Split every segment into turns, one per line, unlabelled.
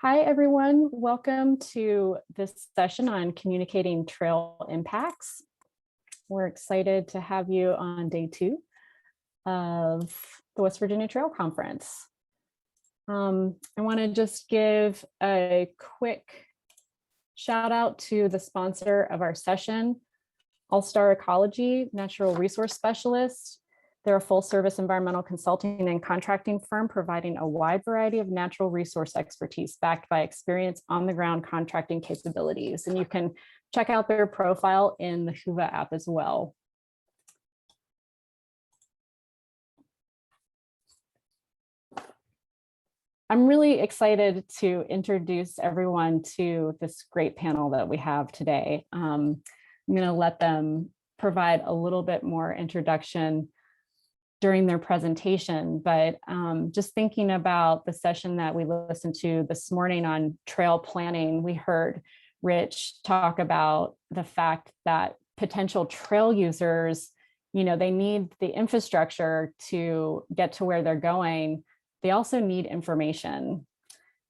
Hi, everyone. Welcome to this session on communicating trail impacts. We're excited to have you on day 2 of the West Virginia Trail Conference. I want to just give a quick shout out to the sponsor of our session, All Star Ecology, Natural Resource Specialist. They're a full-service environmental consulting and contracting firm providing a wide variety of natural resource expertise backed by experience on-the-ground contracting capabilities. And you can check out their profile in the Whova app as well. I'm really excited to introduce everyone to this great panel that we have today. I'm going to let them provide a little bit more introduction during their presentation, but just thinking about the session that we listened to this morning on trail planning, we heard Rich talk about the fact that potential trail users, they need the infrastructure to get to where they're going. They also need information.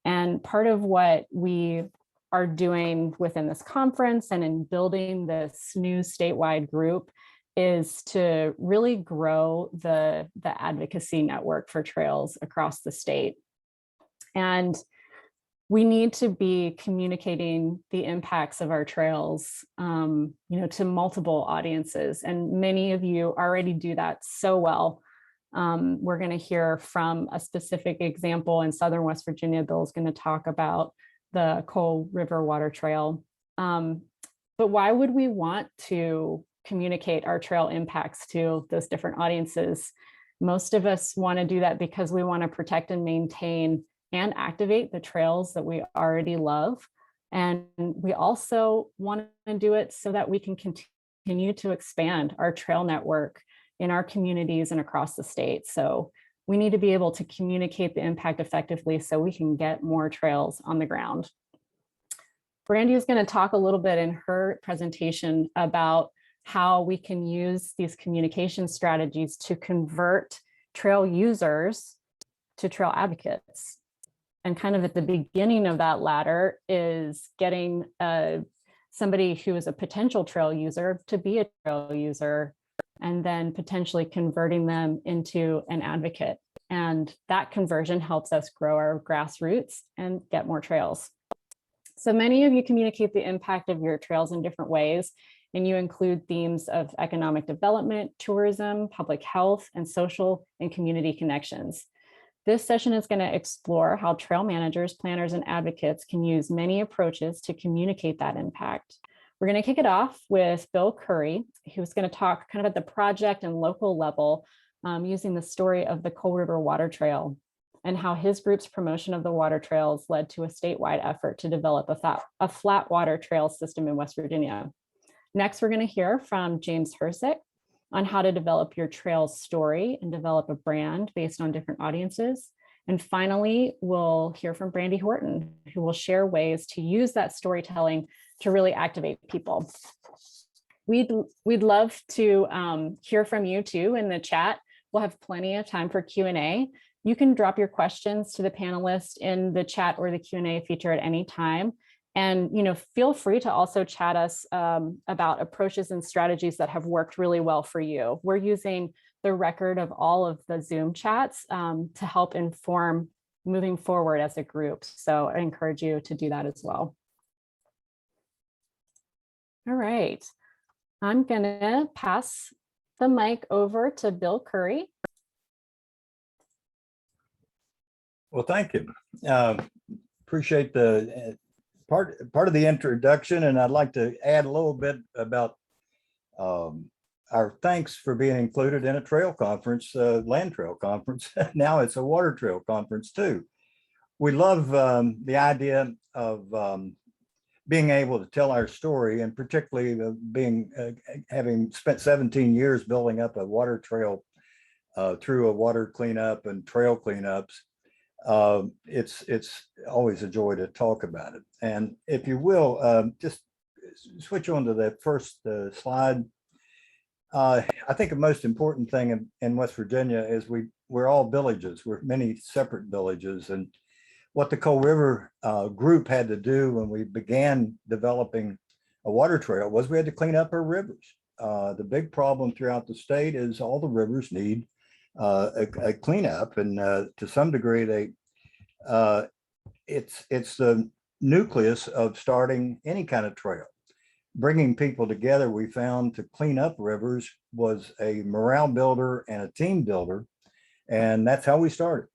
And part of what we are doing within this conference and in building this new statewide group is to really grow the advocacy network for trails across the state. And we need to be communicating the impacts of our trails, to multiple audiences. And many of you already do that so well. We're going to hear from a specific example in Southern West Virginia. Bill's going to talk about the Coal River Water Trail. But why would we want to communicate our trail impacts to those different audiences? Most of us want to do that because we want to protect and maintain and activate the trails that we already love. And we also want to do it so that we can continue to expand our trail network in our communities and across the state. So we need to be able to communicate the impact effectively so we can get more trails on the ground. Brandy is going to talk a little bit in her presentation about how we can use these communication strategies to convert trail users to trail advocates. And kind of at the beginning of that ladder is getting somebody who is a potential trail user to be a trail user, and then potentially converting them into an advocate. And that conversion helps us grow our grassroots and get more trails. So many of you communicate the impact of your trails in different ways, and you include themes of economic development, tourism, public health, and social and community connections. This session is going to explore how trail managers, planners, and advocates can use many approaches to communicate that impact. We're going to kick it off with Bill Curry, who's going to talk kind of at the project and local level using the story of the Coal River Water Trail and how his group's promotion of the water trails led to a statewide effort to develop a flat water trail system in West Virginia. Next, we're going to hear from James Hersick on how to develop your trails story and develop a brand based on different audiences. And finally, we'll hear from Brandy Horton, who will share ways to use that storytelling to really activate people. We'd love to hear from you too in the chat. We'll have plenty of time for Q&A. You can drop your questions to the panelists in the chat or the Q&A feature at any time. And feel free to also chat us about approaches and strategies that have worked really well for you. We're using the record of all of the Zoom chats to help inform moving forward as a group. So I encourage you to do that as well. All right, I'm gonna pass the mic over to Bill Curry.
Well, thank you. Appreciate the part of the introduction, and I'd like to add a little bit about our thanks for being included in a trail conference, land trail conference. Now it's a water trail conference too. We love the idea of being able to tell our story, and particularly having spent 17 years building up a water trail through a water cleanup and trail cleanups. It's always a joy to talk about it. And if you will, just switch on to the first slide. I think the most important thing in West Virginia is we're all villages. We're many separate villages, and what the Coal River group had to do when we began developing a water trail was we had to clean up our rivers. The big problem throughout the state is all the rivers need a cleanup, and to some degree, it's the nucleus of starting any kind of trail. Bringing people together, we found, to clean up rivers was a morale builder and a team builder, and that's how we started.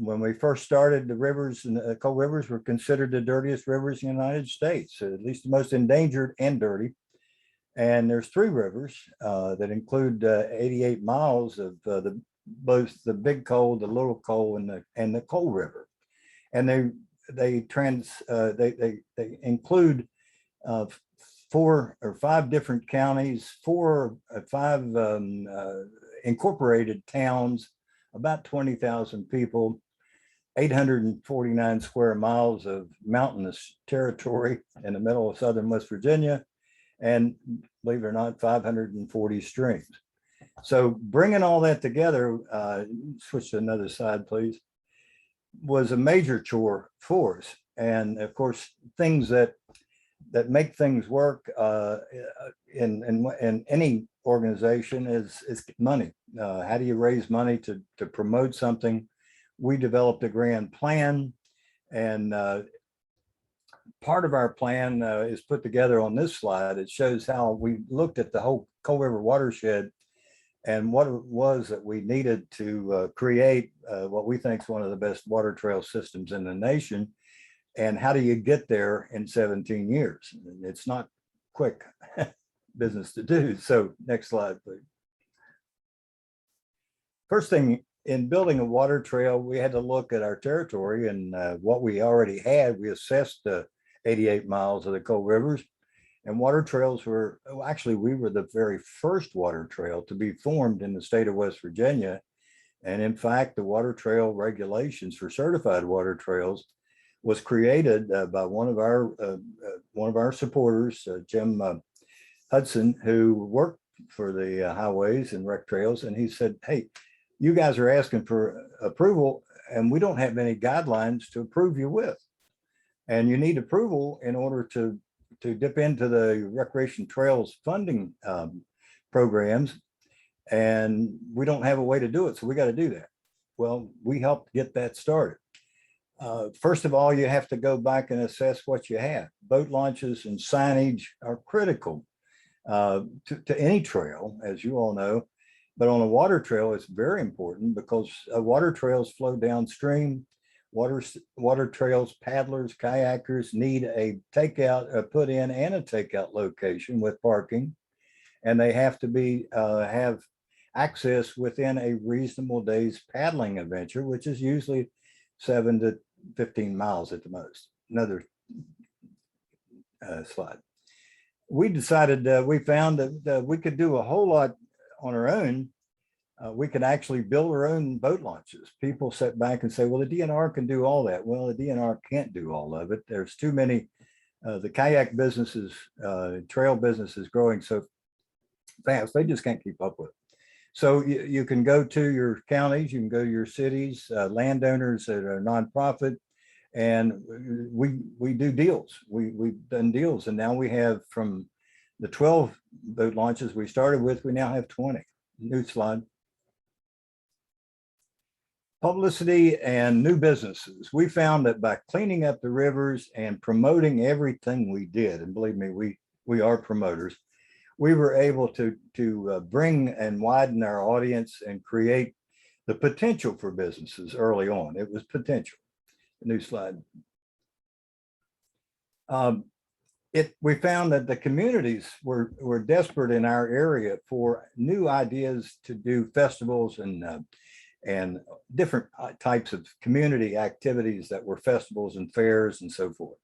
When we first started, the rivers and the Coal Rivers were considered the dirtiest rivers in the United States, at least the most endangered and dirty. And there's 3 rivers that include 88 miles of both the Big Coal, the Little Coal, and the Coal River. And they include 4 or 5 different counties, 4 or 5 incorporated towns, about 20,000 people, 849 square miles of mountainous territory in the middle of southern West Virginia, and believe it or not, 540 streams. So bringing all that together, switch to another slide, please, was a major chore for us. And of course, things that make things work in any organization is money. How do you raise money to promote something? We developed a grand plan, and part of our plan is put together on this slide. It shows how we looked at the whole Coal River watershed and what it was that we needed to create what we think is one of the best water trail systems in the nation. And how do you get there in 17 years? It's not quick business to do. So next slide, please. First thing, in building a water trail, we had to look at our territory and what we already had. We assessed 88 miles of the Coal Rivers, and water trails were, actually, we were the very first water trail to be formed in the state of West Virginia. And in fact, the water trail regulations for certified water trails was created by one of our supporters, Jim Hudson, who worked for the highways and rec trails. And he said, hey, you guys are asking for approval and we don't have any guidelines to approve you with. And you need approval in order to dip into the recreation trails funding programs. And we don't have a way to do it. So we got to do that. Well, we helped get that started. First of all, you have to go back and assess what you have. Boat launches and signage are critical to any trail, as you all know. But on a water trail, it's very important because water trails flow downstream. Water trails, paddlers, kayakers need a takeout, a put in and a takeout location with parking. And they have to have access within a reasonable day's paddling adventure, which is usually 7 to 15 miles at the most. Another slide. We decided, we found that we could do a whole lot on our own. We could actually build our own boat launches. People sit back and say, well, the DNR can do all that. Well, the DNR can't do all of it. There's too many, the kayak businesses, trail business is growing so fast, they just can't keep up with it. So you can go to your counties, you can go to your cities, landowners that are nonprofit, and we do deals. We've done deals, and now we have, from the 12 boat launches we started with, we now have 20. New slide. Publicity and new businesses. We found that by cleaning up the rivers and promoting everything we did, and believe me, we are promoters, we were able to bring and widen our audience and create the potential for businesses early on. It was potential. New slide. We found that the communities were desperate in our area for new ideas to do festivals and different types of community activities that were festivals and fairs and so forth.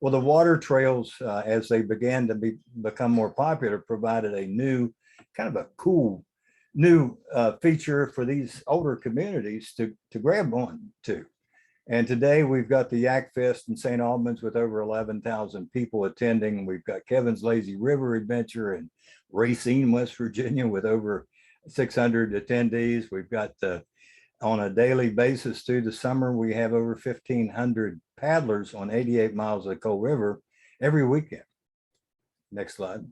Well, the water trails, as they began to become more popular, provided a new, kind of a cool new feature for these older communities to grab on to. And today we've got the Yak Fest in St. Albans with over 11,000 people attending. We've got Kevin's Lazy River Adventure in Racine, West Virginia, with over 600 attendees. We've got the On a daily basis through the summer, we have over 1,500 paddlers on 88 miles of the Coal River every weekend. Next slide.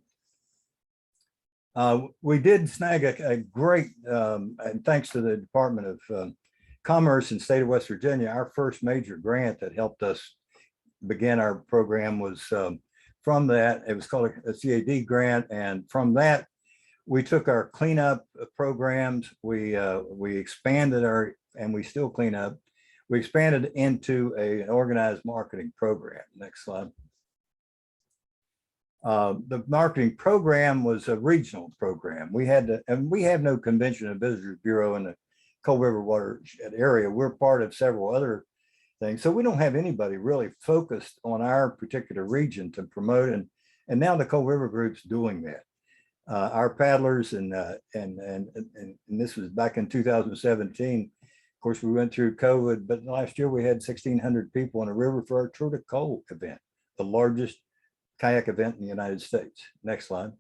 We did snag a great, and thanks to the Department of Commerce in the state of West Virginia, our first major grant that helped us begin our program was from that. It was called a CAD grant, and from that, we took our cleanup programs. We expanded and we still clean up. We expanded into an organized marketing program. Next slide. The marketing program was a regional program. We have no Convention and Visitors Bureau in the Coal River watershed area. We're part of several other things. So we don't have anybody really focused on our particular region to promote. And now the Coal River Group's doing that. Our paddlers and this was back in 2017. Of course, we went through COVID, but last year we had 1,600 people on the river for our Tour de Coal event, the largest kayak event in the United States. Next slide.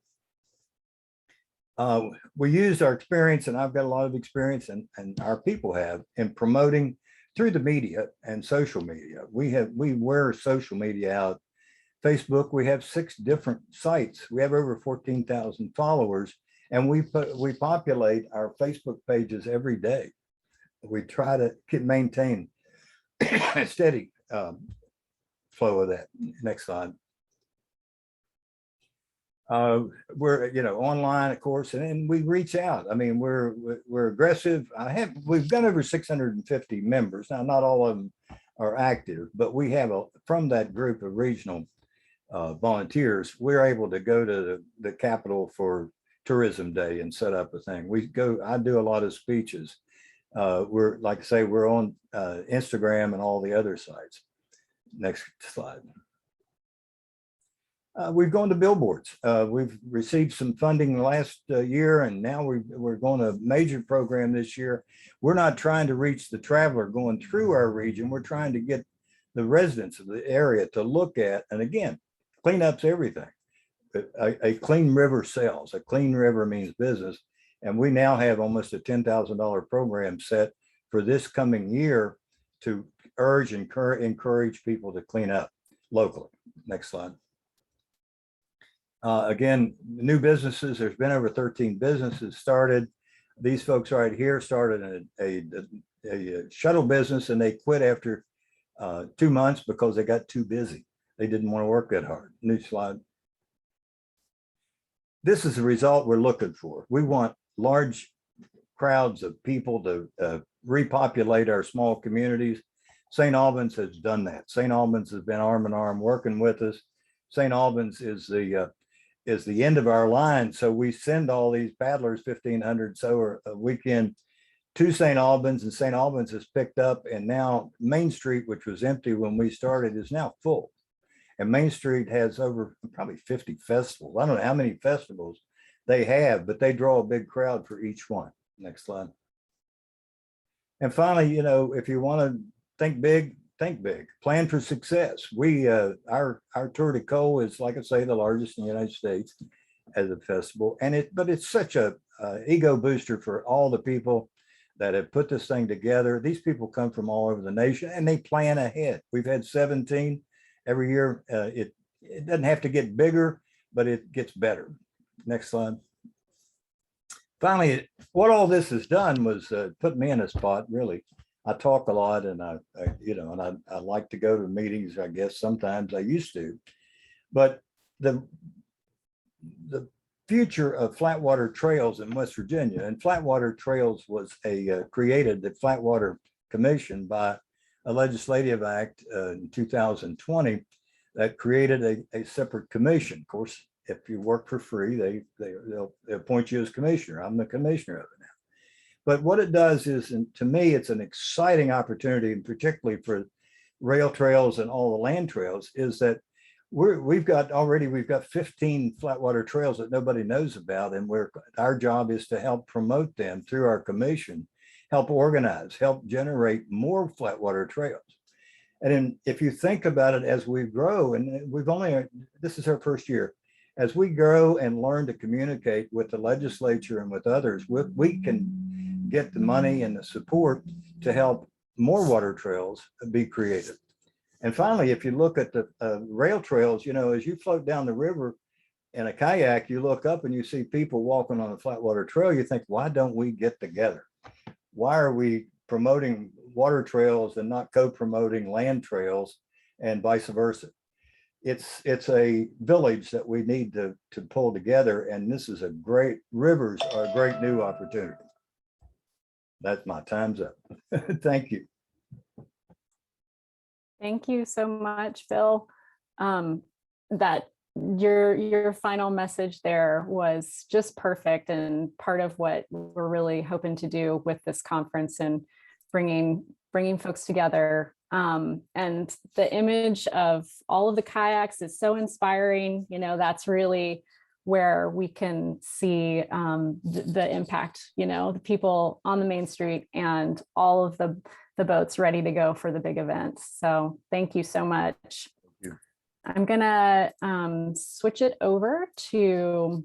We used our experience, and I've got a lot of experience, and our people have, in promoting through the media and social media. We wear social media out. Facebook, we have 6 different sites. We have over 14,000 followers, and we populate our Facebook pages every day. We try to maintain a steady flow of that. Next slide. We're online, of course, and we reach out. I mean, we're aggressive. We've got over 650 members now. Not all of them are active, but we have from that group of regional volunteers, we're able to go to the Capitol for Tourism Day and set up a thing. I do a lot of speeches. We're, like I say, we're on Instagram and all the other sites. Next slide. We've gone to billboards. We've received some funding last year, and now we're going to a major program this year. We're not trying to reach the traveler going through our region. We're trying to get the residents of the area to look at, and again, cleanup's everything. A clean river sells. A clean river means business. And we now have almost a $10,000 program set for this coming year to urge and encourage people to clean up locally. Next slide. Again, new businesses, there's been over 13 businesses started. These folks right here started a shuttle business, and they quit after 2 months because they got too busy. They didn't want to work that hard. New slide. This is the result we're looking for. We want large crowds of people to repopulate our small communities. St. Albans has done that. St. Albans has been arm in arm working with us. St. Albans is the end of our line. So we send all these paddlers, 1,500 so a weekend, to St. Albans, and St. Albans has picked up, and now Main Street, which was empty when we started, is now full. And Main Street has over probably 50 festivals. I don't know how many festivals they have, but they draw a big crowd for each one. Next slide. And finally, if you want to think big, plan for success. Our Tour de Coal is, like I say, the largest in the United States as a festival. But it's such a ego booster for all the people that have put this thing together. These people come from all over the nation, and they plan ahead. We've had 17 every year. It doesn't have to get bigger, but it gets better. Next slide. Finally, what all this has done was put me in a spot, really. I talk a lot, and I like to go to meetings. I guess sometimes I used to, but the future of Flatwater Trails in West Virginia, and Flatwater Trails was created the Flatwater Commission by a legislative act in 2020 that created a separate commission. Of course, if you work for free, they'll appoint you as commissioner. I'm the commissioner of it now. But what it does is, and to me, it's an exciting opportunity, and particularly for rail trails and all the land trails, is that we've got 15 Flatwater trails that nobody knows about, and our job is to help promote them through our commission, help organize, help generate more Flatwater trails. And then if you think about it, as we grow, and this is our first year, as we grow and learn to communicate with the legislature and with others, we can get the money and the support to help more water trails be created. And finally, if you look at the rail trails, as you float down the river in a kayak, you look up and you see people walking on a flatwater trail. You think, why don't we get together? Why are we promoting water trails and not co-promoting land trails and vice versa? It's a village that we need to pull together. And this is rivers are a great new opportunity. That's my time's up. Thank you.
Thank you so much, Phil. That your final message there was just perfect, and part of what we're really hoping to do with this conference and bringing folks together. And the image of all of the kayaks is so inspiring. That's really where we can see the impact, the people on the main street and all of the boats ready to go for the big events. So thank you so much. I'm gonna switch it over to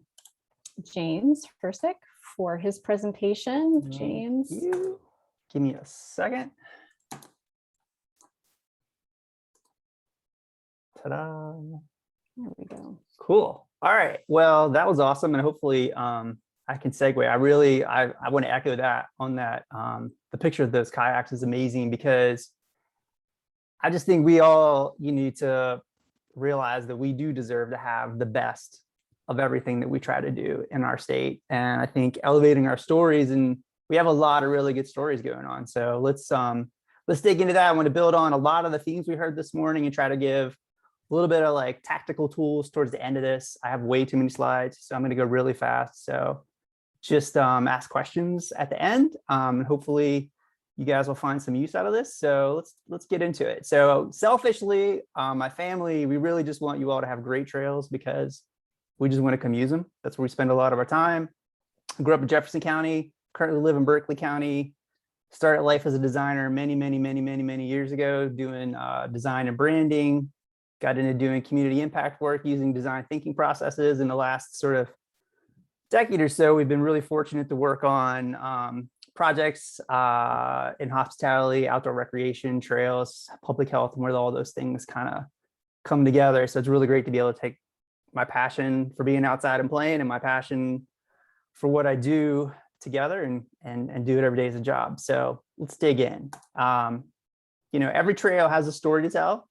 James Hersick for his presentation. James.
Give me a second. Ta-da.
There we go.
Cool. All right. Well, that was awesome. And hopefully I can segue. I want to echo that on that. The picture of those kayaks is amazing, because I just think we all, you need to realize that we do deserve to have the best of everything that we try to do in our state. And I think elevating our stories, and we have a lot of really good stories going on. So let's dig into that. I want to build on a lot of the themes we heard this morning and try to give a little bit of like tactical tools towards the end of this. I have way too many slides, so I'm going to go really fast. So just ask questions at the end. And hopefully you guys will find some use out of this. So let's get into it. So selfishly, my family, we really just want you all to have great trails, because we just want to come use them. That's where we spend a lot of our time. I grew up in Jefferson County, currently live in Berkeley County. Started life as a designer many years ago, doing design and branding. Got into doing community impact work using design thinking processes. In the last sort of decade or so, we've been really fortunate to work on projects in hospitality, outdoor recreation, trails, public health, and where all those things kind of come together. So it's really great to be able to take my passion for being outside and playing and my passion for what I do together and do it every day as a job. So let's dig in. Every trail has a story to tell.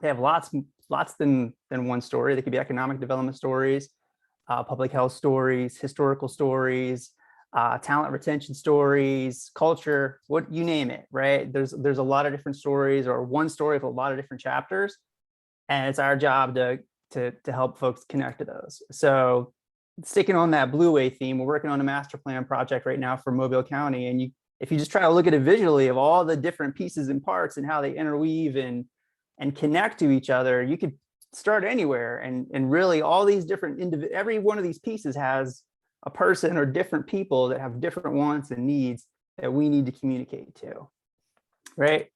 They have lots than one story. They could be economic development stories, public health stories, historical stories, talent retention stories, culture, you name it, right? There's a lot of different stories, or one story with a lot of different chapters. And it's our job to help folks connect to those. So sticking on that Blue Way theme, we're working on a master plan project right now for Mobile County. And if you just try to look at it visually of all the different pieces and parts and how they interweave and connect to each other, you could start anywhere. And really all these different, every one of these pieces has a person or different people that have different wants and needs that we need to communicate to, right?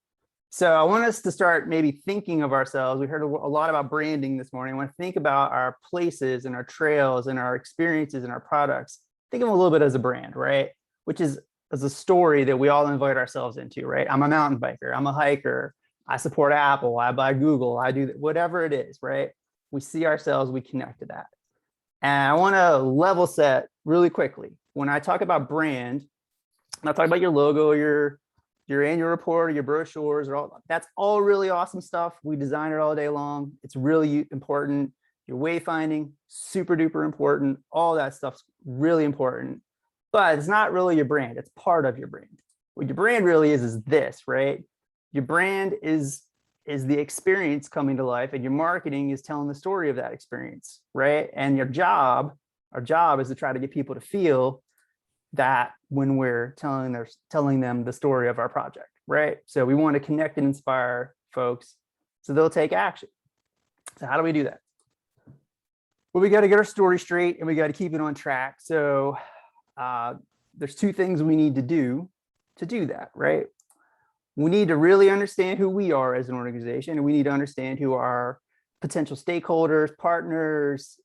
So I want us to start maybe thinking of ourselves. We heard a lot about branding this morning. I want to think about our places and our trails and our experiences and our products. Think of them a little bit as a brand, right? Which is as a story that we all invite ourselves into, right? I'm a mountain biker, I'm a hiker, I support Apple, I buy Google, I do whatever it is, right? We see ourselves, we connect to that. And I want to level set really quickly. When I talk about brand, and I talk about your logo, your annual report, or your brochures, that's all really awesome stuff. We design it all day long. It's really important. Your wayfinding, super duper important. All that stuff's really important, but it's not really your brand. It's part of your brand. What your brand really is this, right? Your brand is the experience coming to life, and your marketing is telling the story of that experience, right? And our job is to try to get people to feel that when we're telling them the story of our project, right? So we want to connect and inspire folks so they'll take action. So how do we do that? Well, we got to get our story straight and we got to keep it on track. So there's two things we need to do that, right? We need to really understand who we are as an organization, and we need to understand who our potential stakeholders, partners,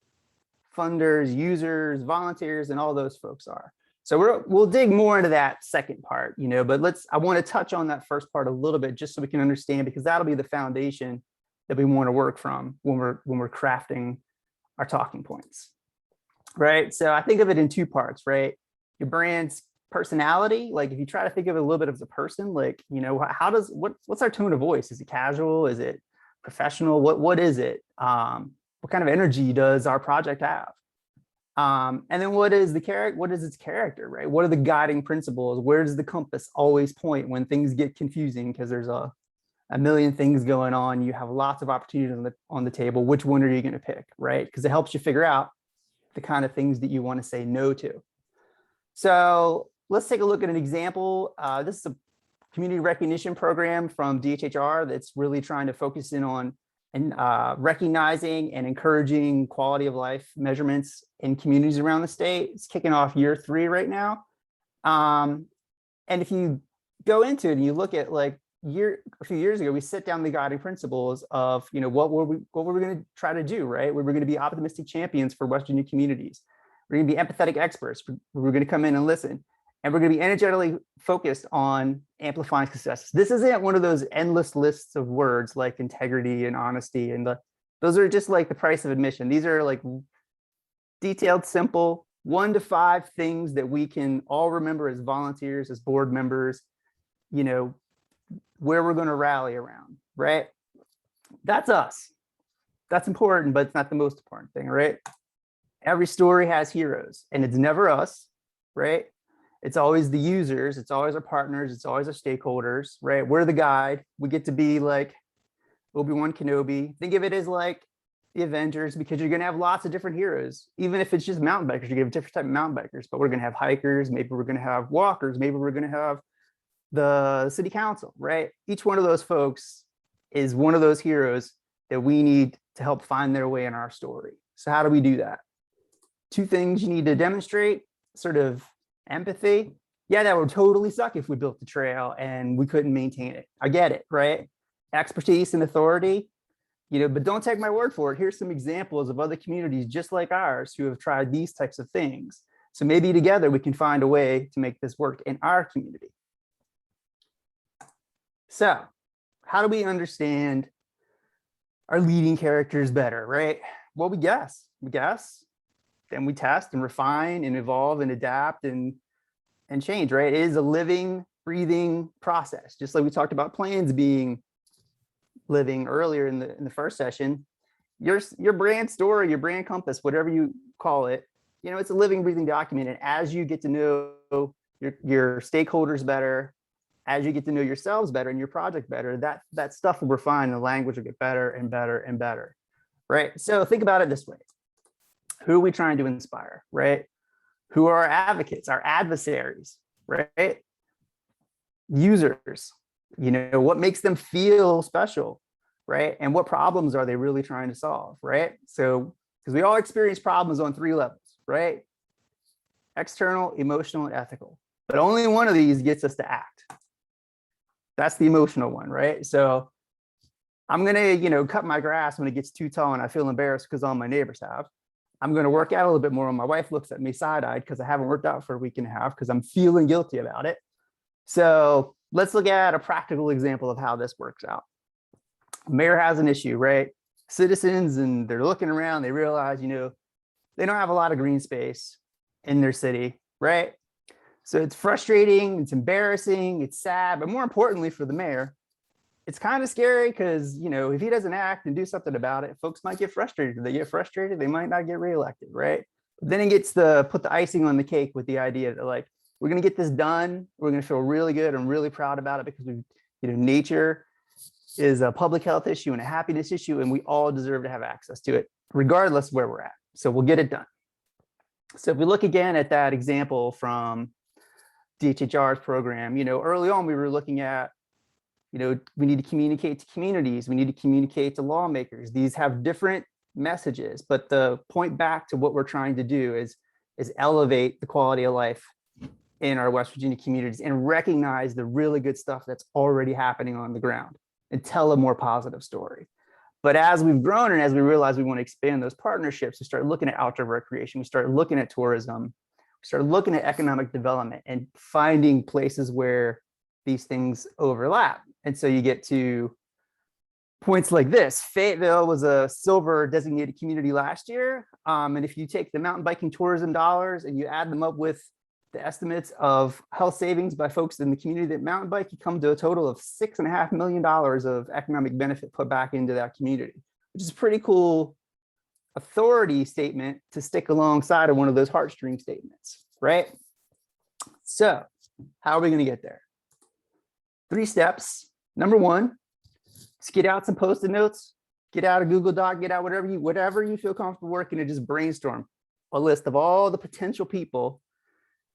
funders, users, volunteers, and all those folks are. So we'll dig more into that second part, but I want to touch on that first part a little bit just so we can understand, because that'll be the foundation that we want to work from when we're crafting our talking points, right? So I think of it in two parts, right? Your brand's personality, like if you try to think of it a little bit as a person, like, what's our tone of voice? Is it casual? Is it professional? What is it? What kind of energy does our project have? And then what is its character, right? What are the guiding principles? Where does the compass always point when things get confusing? Because there's a million things going on. You have lots of opportunities on the table. Which one are you going to pick, right? Because it helps you figure out the kind of things that you want to say no to. So let's take a look at an example. This is a community recognition program from DHHR that's really trying to focus in on recognizing and encouraging quality of life measurements in communities around the state. It's kicking off year 3 right now. And if you go into it and you look at like a few years ago, we set down the guiding principles of, what were we going to try to do, right? We were going to be optimistic champions for West Virginia communities. We're going to be empathetic experts. We're going to come in and listen. And we're going to be energetically focused on amplifying success. This isn't one of those endless lists of words like integrity and honesty. And those are just like the price of admission. These are like detailed, simple 1 to 5 things that we can all remember as volunteers, as board members, where we're going to rally around, right? That's us. That's important, but it's not the most important thing, right? Every story has heroes, and it's never us, right? It's always the users. It's always our partners. It's always our stakeholders, right? We're the guide. We get to be like Obi-Wan Kenobi. Think of it as like the Avengers, because you're going to have lots of different heroes. Even if it's just mountain bikers, you get a different type of mountain bikers, but we're going to have hikers. Maybe we're going to have walkers. Maybe we're going to have the city council, right? Each one of those folks is one of those heroes that we need to help find their way in our story. So how do we do that? 2 things you need to demonstrate: sort of empathy. Yeah, that would totally suck if we built the trail and we couldn't maintain it. I get it, right? Expertise and authority, but don't take my word for it. Here's some examples of other communities just like ours who have tried these types of things. So maybe together we can find a way to make this work in our community. So how do we understand our leading characters better, right? Well, we guess, then we test and refine and evolve and adapt and change, right? It is a living, breathing process. Just like we talked about plans being living earlier in the first session, your brand story, your brand compass, whatever you call it, it's a living, breathing document. And as you get to know your stakeholders better, as you get to know yourselves better and your project better, that stuff will refine, and the language will get better and better and better, right? So think about it this way. Who are we trying to inspire, right? Who are our advocates, our adversaries, right? Users, what makes them feel special, right? And what problems are they really trying to solve, right? So, because we all experience problems on 3 levels, right? External, emotional, and ethical. But only one of these gets us to act. That's the emotional one, right? So I'm going to, cut my grass when it gets too tall and I feel embarrassed because all my neighbors have. I'm going to work out a little bit more when my wife looks at me side-eyed because I haven't worked out for a week and a half because I'm feeling guilty about it. So let's look at a practical example of how this works out. Mayor has an issue, right? Citizens, and they're looking around, they realize, they don't have a lot of green space in their city, right? So it's frustrating, it's embarrassing, it's sad, but more importantly for the mayor, it's kind of scary because, if he doesn't act and do something about it, folks might get frustrated. If they get frustrated, they might not get reelected, right? But then he gets to put the icing on the cake with the idea that, like, we're going to get this done. We're going to feel really good and really proud about it because nature is a public health issue and a happiness issue, and we all deserve to have access to it, regardless of where we're at. So we'll get it done. So if we look again at that example from DHHR's program, early on we were looking at, we need to communicate to communities. We need to communicate to lawmakers. These have different messages, but the point back to what we're trying to do is elevate the quality of life in our West Virginia communities and recognize the really good stuff that's already happening on the ground and tell a more positive story. But as we've grown and as we realize we want to expand those partnerships, we start looking at outdoor recreation, we start looking at tourism, start looking at economic development and finding places where these things overlap. And so you get to points like this. Fayetteville was a silver designated community last year. And if you take the mountain biking tourism dollars and you add them up with the estimates of health savings by folks in the community that mountain bike, you come to a total of $6.5 million of economic benefit put back into that community, which is a pretty cool authority statement to stick alongside of one of those heartstring statements, right? So how are we going to get there? 3 steps. Number 1, just get out some Post-it notes, get out a Google Doc, get out whatever you feel comfortable working, and just brainstorm a list of all the potential people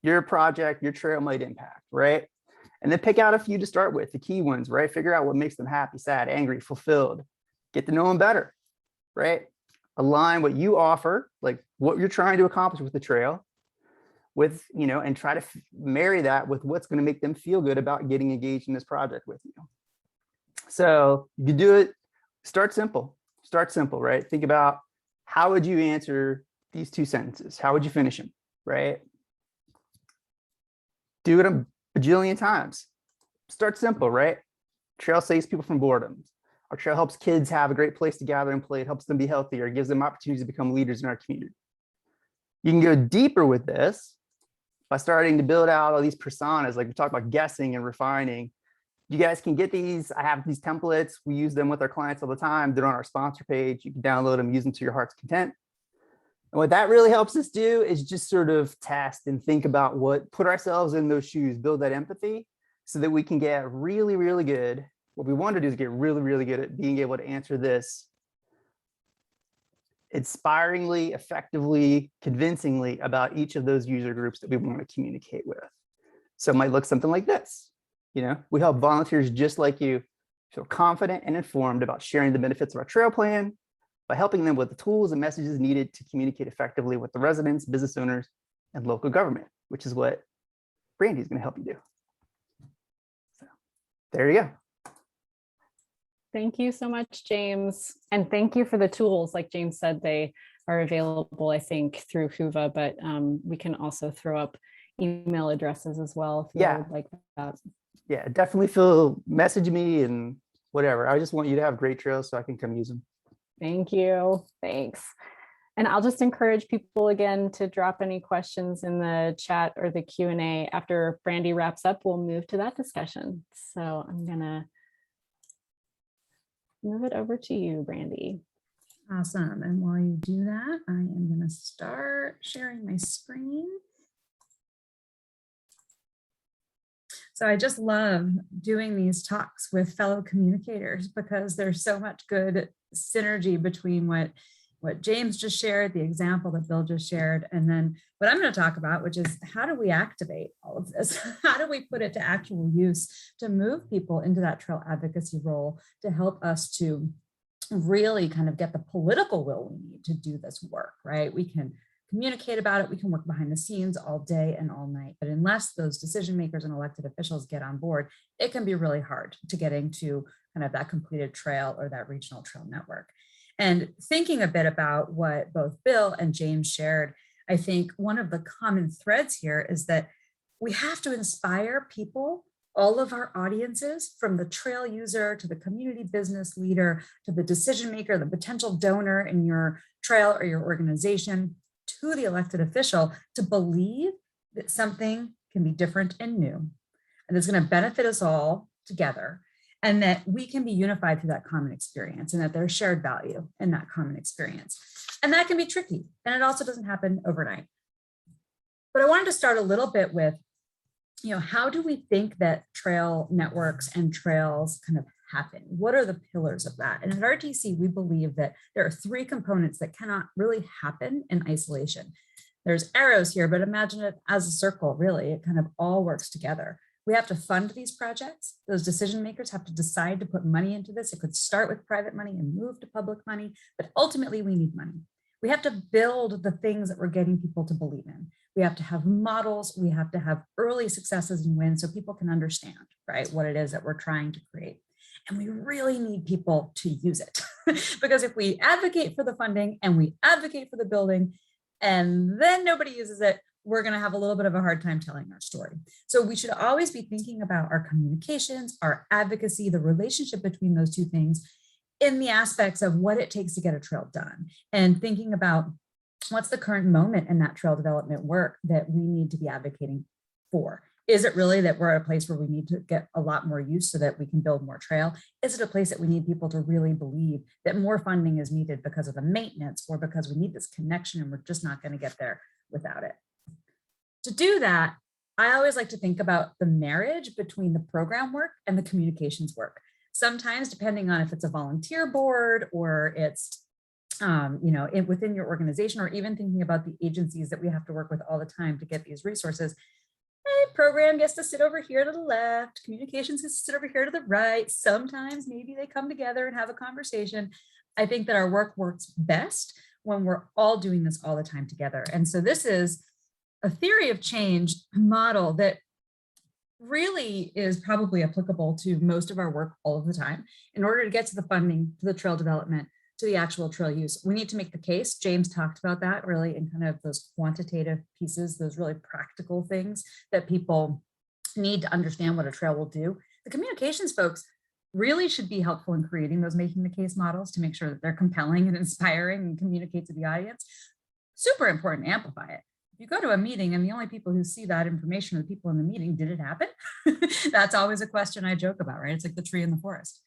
your project, your trail might impact, right? And then pick out a few to start with, the key ones, right? Figure out what makes them happy, sad, angry, fulfilled. Get to know them better, right? Align what you offer, like what you're trying to accomplish with the trail, with, and try to marry that with what's going to make them feel good about getting engaged in this project with you. So you do it, start simple, right? Think about, how would you answer these 2 sentences? How would you finish them, right? Do it a bajillion times. Start simple, right? Trail saves people from boredom. Our trail helps kids have a great place to gather and play. It helps them be healthier. It gives them opportunities to become leaders in our community. You can go deeper with this by starting to build out all these personas, like we talked about guessing and refining. You guys can get these. I have these templates. We use them with our clients all the time. They're on our sponsor page. You can download them, use them to your heart's content. And what that really helps us do is just sort of test and think about put ourselves in those shoes, build that empathy so that we can get really, really good. What we want to do is get really, really good at being able to answer this inspiringly, effectively, convincingly about each of those user groups that we want to communicate with. So it might look something like this. We help volunteers just like you feel confident and informed about sharing the benefits of our trail plan by helping them with the tools and messages needed to communicate effectively with the residents, business owners, and local government, which is what Brandy's going to help you do. So there you go.
Thank you so much, James. And thank you for the tools. Like James said, they are available, I think, through Whova, but we can also throw up email addresses as well if you would like that.
Yeah, definitely message me and whatever. I just want you to have great trails so I can come use them.
Thank you. Thanks. And I'll just encourage people again to drop any questions in the chat or the Q&A. After Brandy wraps up, we'll move to that discussion. So I'm going to move it over to you, Brandy.
Awesome. And while you do that, I am going to start sharing my screen. So I just love doing these talks with fellow communicators because there's so much good synergy between what James just shared, the example that Bill just shared, and then what I'm going to talk about, which is how do we activate all of this? How do we put it to actual use to move people into that trail advocacy role to help us to really kind of get the political will we need to do this work, right? We can communicate about it. We can work behind the scenes all day and all night, but unless those decision makers and elected officials get on board, it can be really hard to get into kind of that completed trail or that regional trail network. And thinking a bit about what both Bill and James shared, I think one of the common threads here is that we have to inspire people, all of our audiences, from the trail user to the community business leader, to the decision maker, the potential donor in your trail or your organization, to the elected official, to believe that something can be different and new, and it's going to benefit us all together, and that we can be unified through that common experience, and that there's shared value in that common experience. And that can be tricky, and it also doesn't happen overnight. But I wanted to start a little bit with, how do we think that trail networks and trails kind of happen? What are the pillars of that? And at RTC, we believe that there are 3 components that cannot really happen in isolation. There's arrows here, but imagine it as a circle, really. It kind of all works together. We have to fund these projects. Those decision makers have to decide to put money into this. It could start with private money and move to public money, but ultimately we need money. We have to build the things that we're getting people to believe in. We have to have models. We have to have early successes and wins so people can understand, right, what it is that we're trying to create. And we really need people to use it because if we advocate for the funding and we advocate for the building and then nobody uses it, we're going to have a little bit of a hard time telling our story. So we should always be thinking about our communications, our advocacy, the relationship between those two things in the aspects of what it takes to get a trail done, and thinking about what's the current moment in that trail development work that we need to be advocating for. Is it really that we're at a place where we need to get a lot more use so that we can build more trail? Is it a place that we need people to really believe that more funding is needed because of the maintenance, or because we need this connection and we're just not going to get there without it? To do that, I always like to think about the marriage between the program work and the communications work. Sometimes, depending on if it's a volunteer board or it's within your organization, or even thinking about the agencies that we have to work with all the time to get these resources, program gets to sit over here to the left, communications gets to sit over here to the right. Sometimes maybe they come together and have a conversation. I think that our work works best when we're all doing this all the time together. And so this is a theory of change model that really is probably applicable to most of our work all of the time. In order to get to the funding, to the trail development, to the actual trail use, we need to make the case. James talked about that really in kind of those quantitative pieces, those really practical things that people need to understand what a trail will do. The communications folks really should be helpful in creating those making the case models to make sure that they're compelling and inspiring and communicate to the audience. Super important to amplify it. You go to a meeting and the only people who see that information are the people in the meeting. Did it happen? That's always a question I joke about, right? It's like the tree in the forest.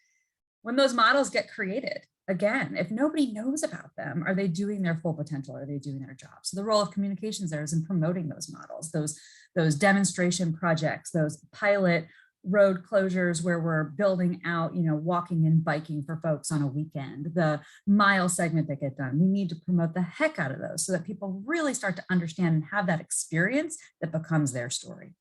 When those models get created, again, if nobody knows about them, are they doing their full potential? Are they doing their job? So the role of communications there is in promoting those models, those demonstration projects, those pilot road closures where we're building out, walking and biking for folks on a weekend, the mile segment that get done. We need to promote the heck out of those so that people really start to understand and have that experience that becomes their story.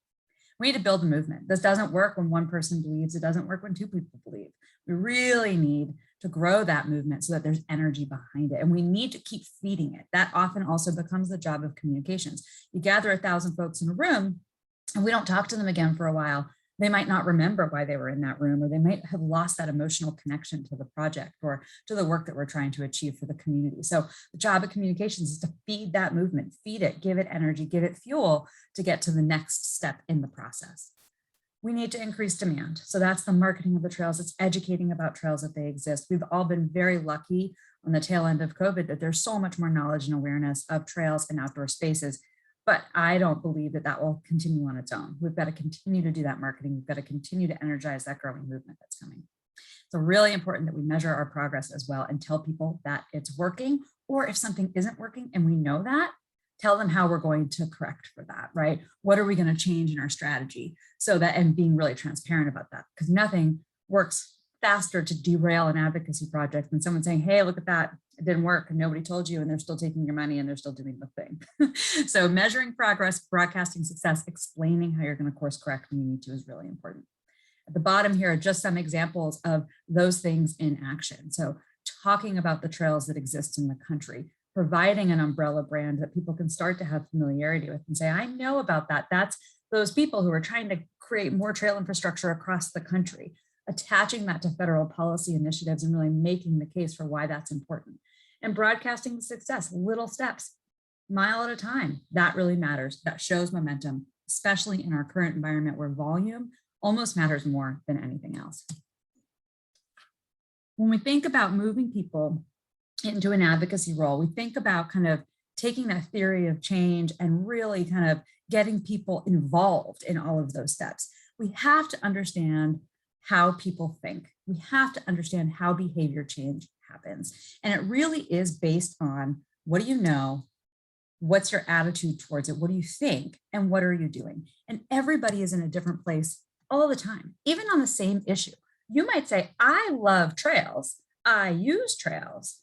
We need to build a movement. This doesn't work when one person believes. It doesn't work when two people believe. We really need to grow that movement so that there's energy behind it. And we need to keep feeding it. That often also becomes the job of communications. You gather 1,000 folks in a room and we don't talk to them again for a while. They might not remember why they were in that room, or they might have lost that emotional connection to the project or to the work that we're trying to achieve for the community. So the job of communications is to feed that movement, feed it, give it energy, give it fuel to get to the next step in the process. We need to increase demand. So that's the marketing of the trails. It's educating about trails that they exist. We've all been very lucky on the tail end of COVID that there's so much more knowledge and awareness of trails and outdoor spaces. But I don't believe that that will continue on its own. We've got to continue to do that marketing. We've got to continue to energize that growing movement that's coming. So really important that we measure our progress as well and tell people that it's working, or if something isn't working and we know that, tell them how we're going to correct for that, right? What are we going to change in our strategy so that, and being really transparent about that, because nothing works faster to derail an advocacy project than someone saying, hey, look at that, it didn't work and nobody told you, and they're still taking your money and they're still doing the thing. So measuring progress, broadcasting success, explaining how you're going to course correct when you need to is really important. At the bottom here are just some examples of those things in action. So talking about the trails that exist in the country, providing an umbrella brand that people can start to have familiarity with and say, I know about that. That's those people who are trying to create more trail infrastructure across the country, attaching that to federal policy initiatives and really making the case for why that's important. And broadcasting the success, little steps, mile at a time, that really matters. That shows momentum, especially in our current environment where volume almost matters more than anything else. When we think about moving people into an advocacy role, we think about kind of taking that theory of change and really kind of getting people involved in all of those steps. We have to understand how people think. We have to understand how behavior change happens. And it really is based on, what do you know? What's your attitude towards it? What do you think? And what are you doing? And everybody is in a different place all the time, even on the same issue. You might say, I love trails. I use trails.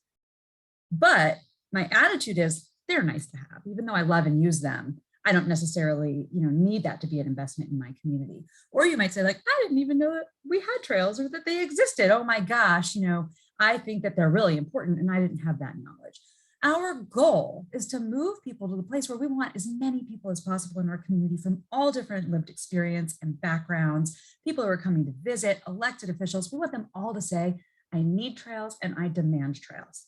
But my attitude is they're nice to have, even though I love and use them. I don't necessarily, need that to be an investment in my community. Or you might say, like, I didn't even know that we had trails or that they existed. Oh my gosh, I think that they're really important and I didn't have that knowledge. Our goal is to move people to the place where we want as many people as possible in our community from all different lived experience and backgrounds, people who are coming to visit, elected officials. We want them all to say, I need trails and I demand trails.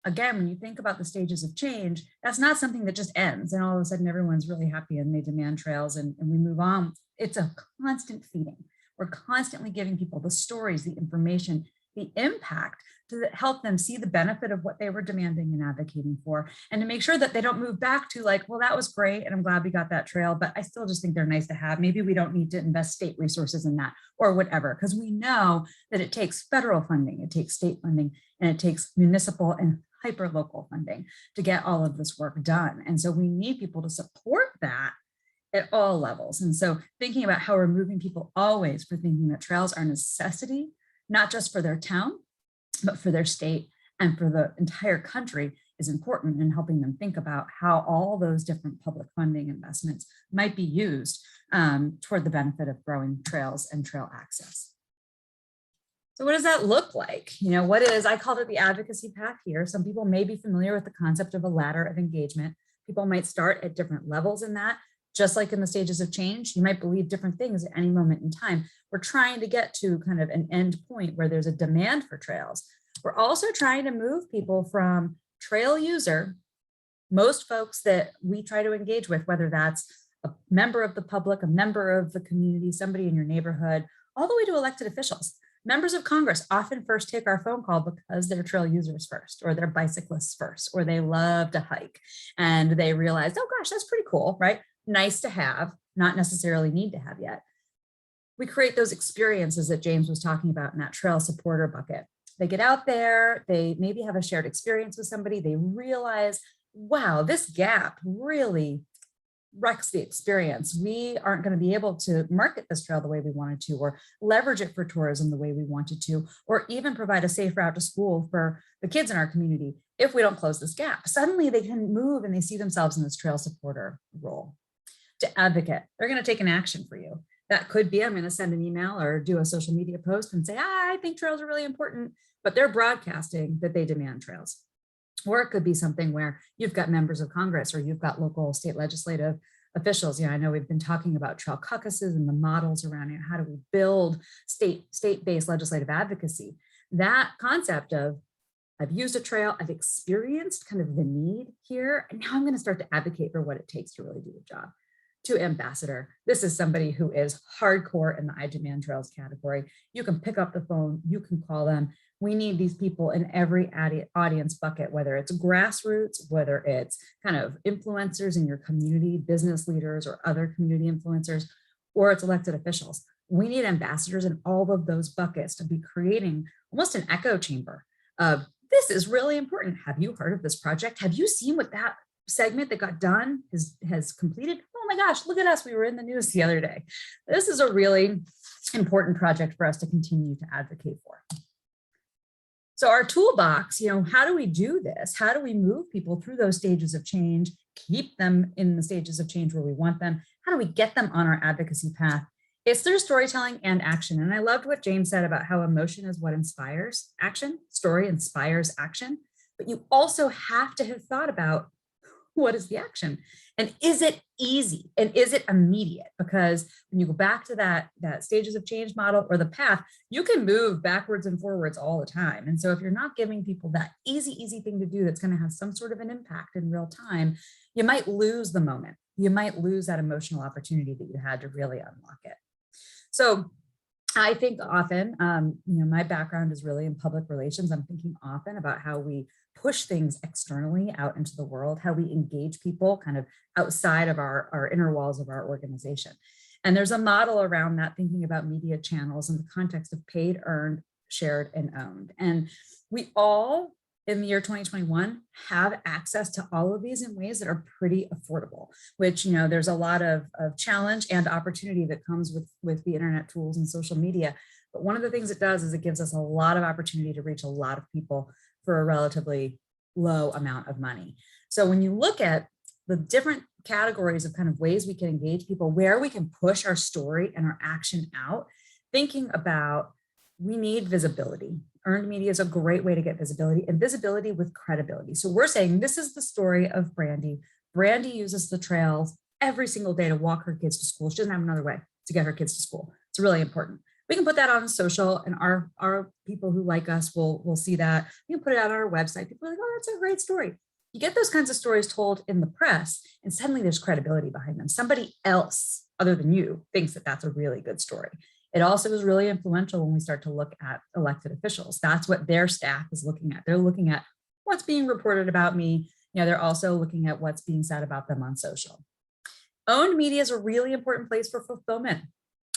again, when you think about the stages of change, that's not something that just ends and all of a sudden everyone's really happy and they demand trails and we move on. It's a constant feeding. We're constantly giving people the stories, the information, the impact to help them see the benefit of what they were demanding and advocating for, and to make sure that they don't move back to like, well, that was great and I'm glad we got that trail, but I still just think they're nice to have. Maybe we don't need to invest state resources in that or whatever, because we know that it takes federal funding, it takes state funding, and it takes municipal and hyper-local funding to get all of this work done. And so we need people to support that at all levels. And so thinking about how we're moving people always for thinking that trails are a necessity, not just for their town, but for their state and for the entire country is important in helping them think about how all those different public funding investments might be used toward the benefit of growing trails and trail access. So what does that look like? You know, I called it the advocacy path here. Some people may be familiar with the concept of a ladder of engagement. People might start at different levels in that. Just like in the stages of change, you might believe different things at any moment in time. We're trying to get to kind of an end point where there's a demand for trails. We're also trying to move people from trail user, most folks that we try to engage with, whether that's a member of the public, a member of the community, somebody in your neighborhood, all the way to elected officials. Members of Congress often first take our phone call because they're trail users first, or they're bicyclists first, or they love to hike and they realize, oh gosh, that's pretty cool, right? Nice to have, not necessarily need to have yet. We create those experiences that James was talking about in that trail supporter bucket. They get out there, they maybe have a shared experience with somebody, they realize, wow, this gap really wrecks the experience. We aren't going to be able to market this trail the way we wanted to, or leverage it for tourism the way we wanted to, or even provide a safe route to school for the kids in our community if we don't close this gap. Suddenly they can move and they see themselves in this trail supporter role. To advocate, they're going to take an action for you. That could be, I'm going to send an email or do a social media post and say, I think trails are really important, but they're broadcasting that they demand trails. Or it could be something where you've got members of Congress or you've got local state legislative officials. You know, I know we've been talking about trail caucuses and the models around it. How do we build state-based legislative advocacy? That concept of, I've used a trail, I've experienced kind of the need here, and now I'm going to start to advocate for what it takes to really do the job. To ambassador, this is somebody who is hardcore in the I Demand Trails category. You can pick up the phone, you can call them. We need these people in every audience bucket, whether it's grassroots, whether it's kind of influencers in your community, business leaders or other community influencers, or it's elected officials. We need ambassadors in all of those buckets to be creating almost an echo chamber of, this is really important. Have you heard of this project? Have you seen what that segment that got done has completed? Oh my gosh, look at us. We were in the news the other day. This is a really important project for us to continue to advocate for. So our toolbox, you know, how do we do this? How do we move people through those stages of change, keep them in the stages of change where we want them? How do we get them on our advocacy path? It's through storytelling and action. And I loved what James said about how emotion is what inspires action. Story inspires action. But you also have to have thought about, what is the action? And is it easy? And is it immediate? Because when you go back to that stages of change model or the path, you can move backwards and forwards all the time. And so if you're not giving people that easy thing to do that's going to have some sort of an impact in real time, you might lose the moment. You might lose that emotional opportunity that you had to really unlock it. So I think often, you know, my background is really in public relations. I'm thinking often about how we push things externally out into the world, how we engage people kind of outside of our inner walls of our organization. And there's a model around that, thinking about media channels in the context of paid, earned, shared, and owned. And we all, in the year 2021, have access to all of these in ways that are pretty affordable, which, you know, there's a lot of challenge and opportunity that comes with the internet tools and social media. But one of the things it does is it gives us a lot of opportunity to reach a lot of people for a relatively low amount of money. So when you look at the different categories of kind of ways we can engage people, where we can push our story and our action out, thinking about, we need visibility. Earned media is a great way to get visibility, and visibility with credibility. So we're saying, this is the story of Brandy. Brandy uses the trails every single day to walk her kids to school. She doesn't have another way to get her kids to school. It's really important. We can put that on social, and our people who like us will see that. We can put it out on our website. People are like, oh, that's a great story. You get those kinds of stories told in the press, and suddenly there's credibility behind them. Somebody else other than you thinks that that's a really good story. It also is really influential when we start to look at elected officials. That's what their staff is looking at. They're looking at what's being reported about me. They're also looking at what's being said about them on social. Owned media is a really important place for fulfillment.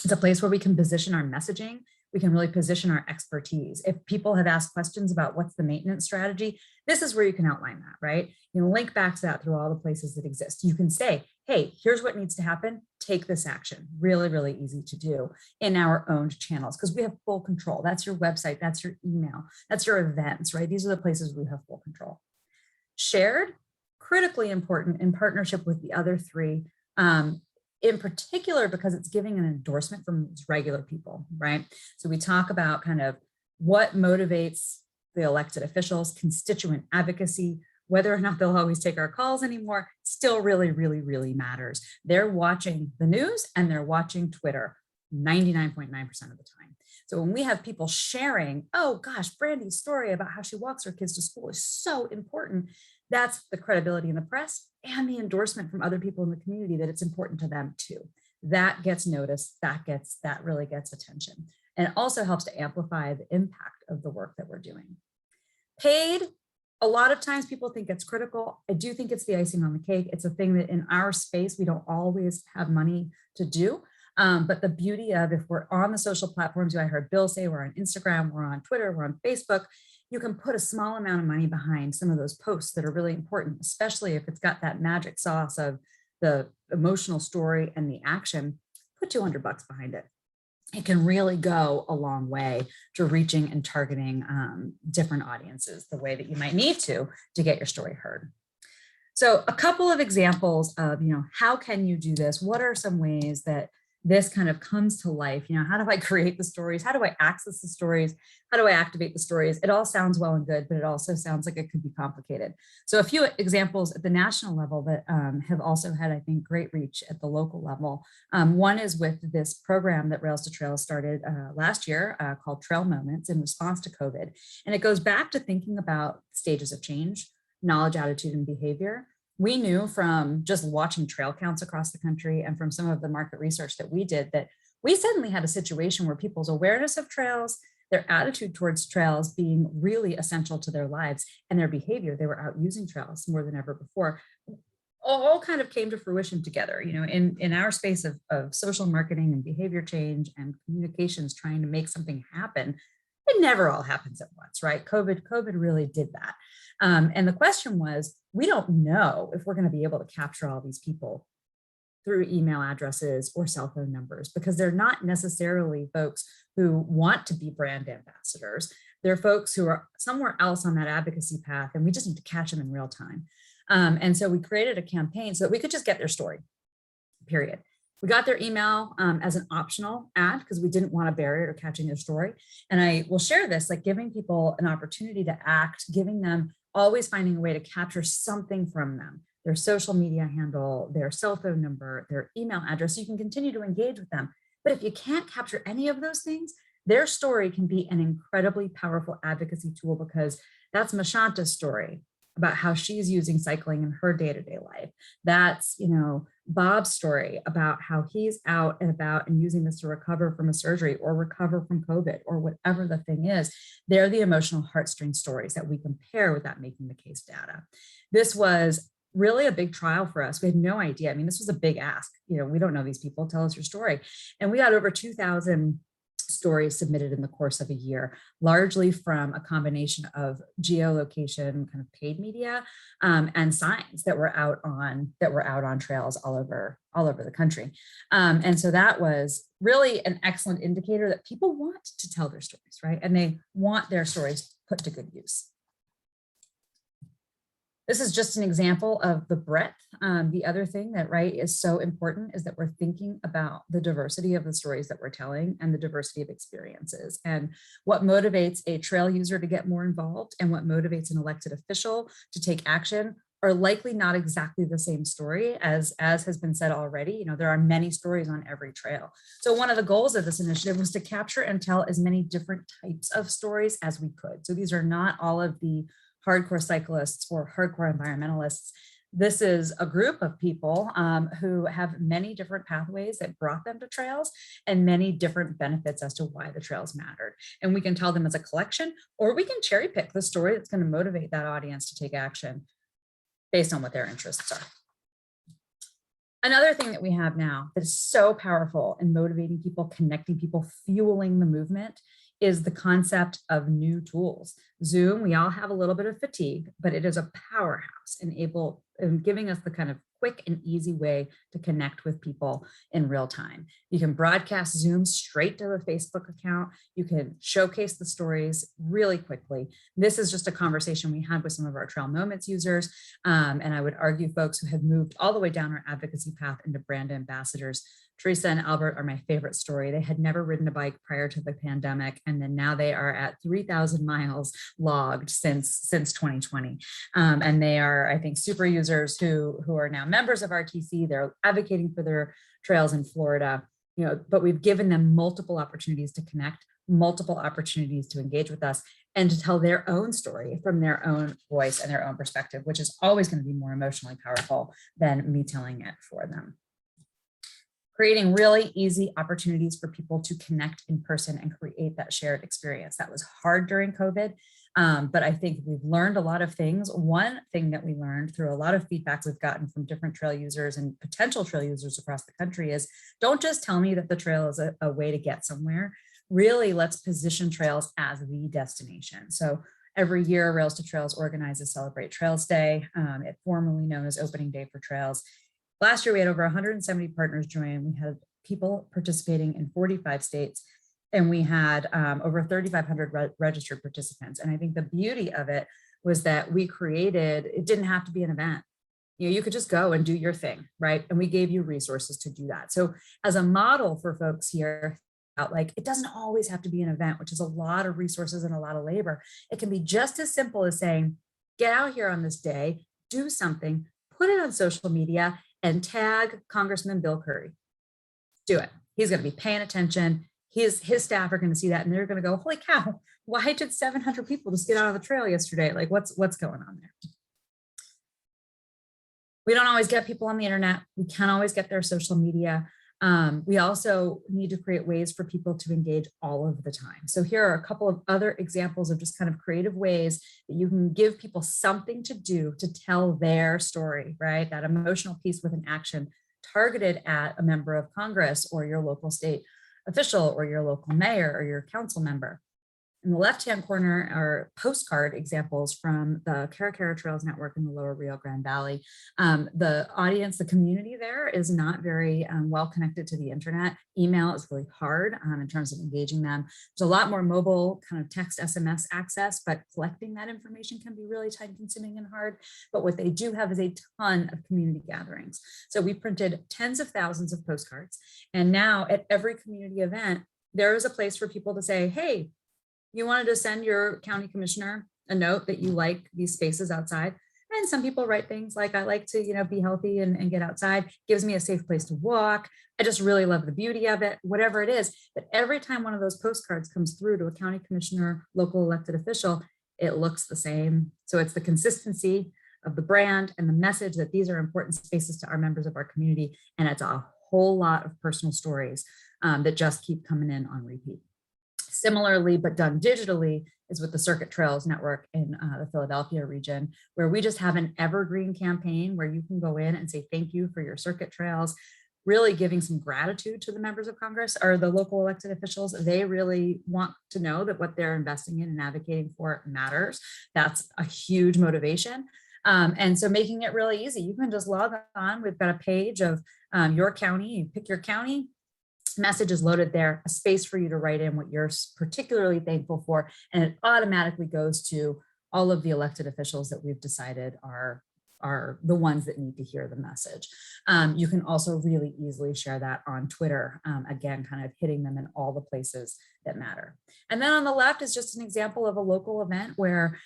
It's a place where we can position our messaging. We can really position our expertise. If people have asked questions about what's the maintenance strategy, this is where you can outline that, right? You can link back to that through all the places that exist. You can say, hey, here's what needs to happen. Take this action. Really, really easy to do in our owned channels because we have full control. That's your website. That's your email. That's your events, right? These are the places we have full control. Shared, critically important in partnership with the other three, in particular because it's giving an endorsement from regular people, right? So we talk about kind of what motivates the elected officials, constituent advocacy, whether or not they'll always take our calls anymore, still really, really, really matters. They're watching the news and they're watching Twitter 99.9% of the time. So when we have people sharing, oh gosh, Brandy's story about how she walks her kids to school is so important, that's the credibility in the press and the endorsement from other people in the community that it's important to them too. That gets noticed, that really gets attention. And it also helps to amplify the impact of the work that we're doing. Paid, a lot of times people think it's critical. I do think it's the icing on the cake. It's a thing that in our space, we don't always have money to do. But the beauty of if we're on the social platforms, I heard Bill say we're on Instagram, we're on Twitter, we're on Facebook, you can put a small amount of money behind some of those posts that are really important, especially if it's got that magic sauce of the emotional story and the action. Put $200 behind it. It can really go a long way to reaching and targeting different audiences the way that you might need to get your story heard. So a couple of examples of, how can you do this? What are some ways that this kind of comes to life? How do I create the stories? How do I access the stories? How do I activate the stories? It all sounds well and good, but it also sounds like it could be complicated. So a few examples at the national level that have also had, I think, great reach at the local level. One is with this program that Rails to Trails started last year called Trail Moments in response to COVID. And it goes back to thinking about stages of change, knowledge, attitude, and behavior. We knew from just watching trail counts across the country and from some of the market research that we did that we suddenly had a situation where people's awareness of trails, their attitude towards trails being really essential to their lives and their behavior, they were out using trails more than ever before, all kind of came to fruition together, in our space of social marketing and behavior change and communications trying to make something happen. It never all happens at once, right? COVID really did that. And the question was, we don't know if we're going to be able to capture all these people through email addresses or cell phone numbers because they're not necessarily folks who want to be brand ambassadors. They're folks who are somewhere else on that advocacy path, and we just need to catch them in real time. And so we created a campaign so that we could just get their story, period. We got their email as an optional ad because we didn't want a barrier to catching their story. And I will share this, like giving people an opportunity to act, giving them always finding a way to capture something from them, their social media handle, their cell phone number, their email address. You can continue to engage with them. But if you can't capture any of those things, their story can be an incredibly powerful advocacy tool because that's Mashanta's story about how she's using cycling in her day-to-day life. That's, Bob's story about how he's out and about and using this to recover from a surgery or recover from COVID or whatever the thing is. They're the emotional heartstring stories that we compare with that making the case data. This was really a big trial for us. We had no idea. I mean, this was a big ask. We don't know these people. Tell us your story. And we got over 2,000 stories submitted in the course of a year, largely from a combination of geolocation, kind of paid media, and signs that were out on trails all over the country. And so that was really an excellent indicator that people want to tell their stories, right? And they want their stories put to good use. This is just an example of the breadth. The other thing that, is so important is that we're thinking about the diversity of the stories that we're telling and the diversity of experiences and what motivates a trail user to get more involved and what motivates an elected official to take action are likely not exactly the same story as has been said already. You know, there are many stories on every trail. So one of the goals of this initiative was to capture and tell as many different types of stories as we could. So these are not all of the hardcore cyclists or hardcore environmentalists. This is a group of people who have many different pathways that brought them to trails and many different benefits as to why the trails mattered. And we can tell them as a collection, or we can cherry pick the story that's going to motivate that audience to take action based on what their interests are. Another thing that we have now that is so powerful in motivating people, connecting people, fueling the movement is the concept of new tools. Zoom, we all have a little bit of fatigue, but it is a powerhouse in giving us the kind of quick and easy way to connect with people in real time. You can broadcast Zoom straight to a Facebook account. You can showcase the stories really quickly. This is just a conversation we had with some of our Trail Moments users. And I would argue folks who have moved all the way down our advocacy path into brand ambassadors. Teresa and Albert are my favorite story. They had never ridden a bike prior to the pandemic, and then now they are at 3,000 miles logged since 2020. And they are, I think, super users who are now members of RTC. They're advocating for their trails in Florida, you know, but we've given them multiple opportunities to connect, multiple opportunities to engage with us and to tell their own story from their own voice and their own perspective, which is always going to be more emotionally powerful than me telling it for them. Creating really easy opportunities for people to connect in person and create that shared experience. That was hard during COVID, but I think we've learned a lot of things. One thing that we learned through a lot of feedback we've gotten from different trail users and potential trail users across the country is, don't just tell me that the trail is a way to get somewhere. Really, let's position trails as the destination. So every year, Rails to Trails organizes Celebrate Trails Day, formerly known as Opening Day for Trails. Last year, we had over 170 partners join. We had people participating in 45 states, and we had over 3,500 registered participants. And I think the beauty of it was that we created, it didn't have to be an event. You know, you could just go and do your thing, right? And we gave you resources to do that. So as a model for folks here, like, it doesn't always have to be an event, which is a lot of resources and a lot of labor. It can be just as simple as saying, get out here on this day, do something, put it on social media, and tag Congressman Bill Curry. Do it. He's going to be paying attention. His staff are going to see that, and they're going to go, holy cow, why did 700 people just get out on the trail yesterday? Like, what's going on there? We don't always get people on the internet. We can't always get their social media. We also need to create ways for people to engage all of the time. So here are a couple of other examples of just kind of creative ways that you can give people something to do to tell their story, right? That emotional piece with an action targeted at a member of Congress or your local state official or your local mayor or your council member. In the left-hand corner are postcard examples from the Cara Cara Trails Network in the Lower Rio Grande Valley. The audience, the community there is not very well connected to the internet. Email is really hard in terms of engaging them. There's a lot more mobile kind of text SMS access, but collecting that information can be really time consuming and hard. But what they do have is a ton of community gatherings. So we printed tens of thousands of postcards. And now at every community event, there is a place for people to say, hey, you wanted to send your county commissioner a note that you like these spaces outside. And some people write things like, I like to, you know, be healthy and get outside, gives me a safe place to walk. I just really love the beauty of it, whatever it is. But every time one of those postcards comes through to a county commissioner, local elected official, it looks the same. So it's the consistency of the brand and the message that these are important spaces to our members of our community. And it's a whole lot of personal stories that just keep coming in on repeat. Similarly, but done digitally, is with the Circuit Trails Network in the Philadelphia region, where we just have an evergreen campaign where you can go in and say thank you for your circuit trails, really giving some gratitude to the members of Congress or the local elected officials. They really want to know that what they're investing in and advocating for matters. That's a huge motivation. And so making it really easy, you can just log on. We've got a page of your county, you pick your county, message is loaded there, a space for you to write in what you're particularly thankful for, and it automatically goes to all of the elected officials that we've decided are the ones that need to hear the message. You can also really easily share that on Twitter, again, kind of hitting them in all the places that matter. And then on the left is just an example of a local event where,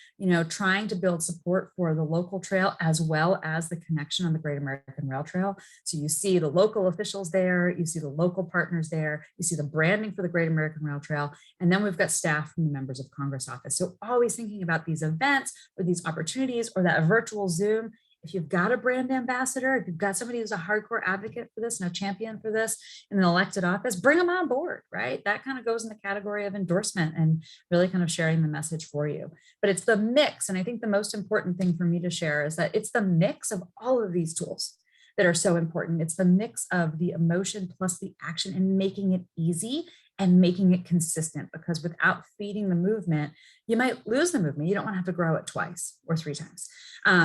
trying to build support for the local trail as well as the connection on the Great American Rail Trail. So you see the local officials there, you see the local partners there, you see the branding for the Great American Rail Trail, and then we've got staff from the members of Congress office. So always thinking about these events or these opportunities or that virtual Zoom. If you've got a brand ambassador, if you've got somebody who's a hardcore advocate for this and a champion for this in an elected office, bring them on board, right? That kind of goes in the category of endorsement and really kind of sharing the message for you. But it's the mix. And I think the most important thing for me to share is that it's the mix of all of these tools that are so important. It's the mix of the emotion plus the action and making it easy and making it consistent, because without feeding the movement, you might lose the movement. You don't want to have to grow it twice or 3 times.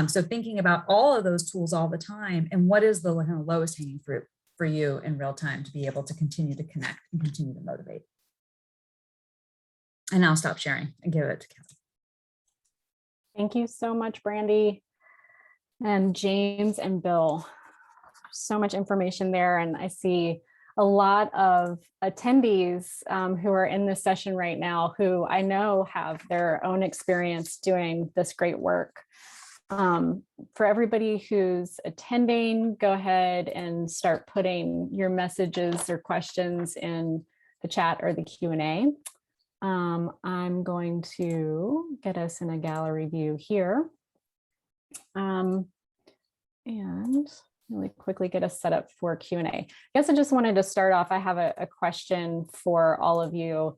So thinking about all of those tools all the time and what is the kind of lowest hanging fruit for you in real time to be able to continue to connect and continue to motivate. And I'll stop sharing and give it to Kelly.
Thank you so much, Brandy and James and Bill. So much information there. And I see a lot of attendees who are in this session right now who I know have their own experience doing this great work. For everybody who's attending, go ahead and start putting your messages or questions in the chat or the Q&A. I'm going to get us in a gallery view here. And really quickly get us set up for Q&A. I guess I just wanted to start off. I have a question for all of you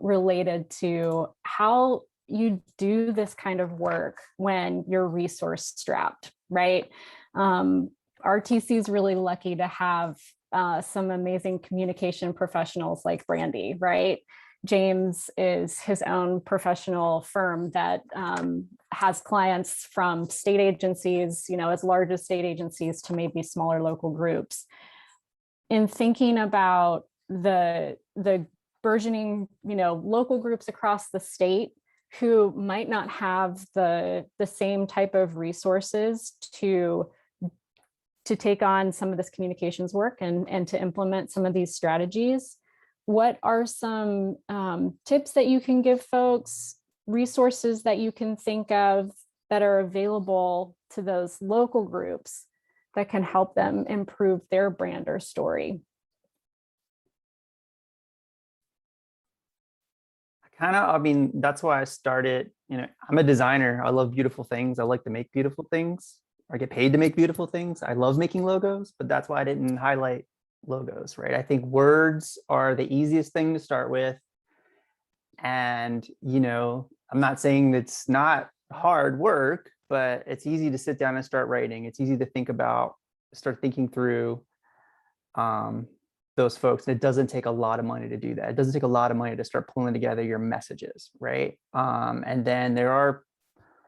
related to how you do this kind of work when you're resource strapped, right? RTC is really lucky to have some amazing communication professionals like Brandy, right? James is his own professional firm that has clients from state agencies, as large as state agencies to maybe smaller local groups. In thinking about the burgeoning, local groups across the state who might not have the same type of resources to take on some of this communications work and to implement some of these strategies, what are some tips that you can give folks, resources that you can think of that are available to those local groups that can help them improve their brand or story?
That's why I started, I'm a designer. I love beautiful things. I like to make beautiful things. I get paid to make beautiful things. I love making logos, but that's why I didn't highlight logos, right? I think words are the easiest thing to start with. And, I'm not saying it's not hard work, but it's easy to sit down and start writing. It's easy to think about, start thinking through those folks. And it doesn't take a lot of money to do that. It doesn't take a lot of money to start pulling together your messages, right? And then there are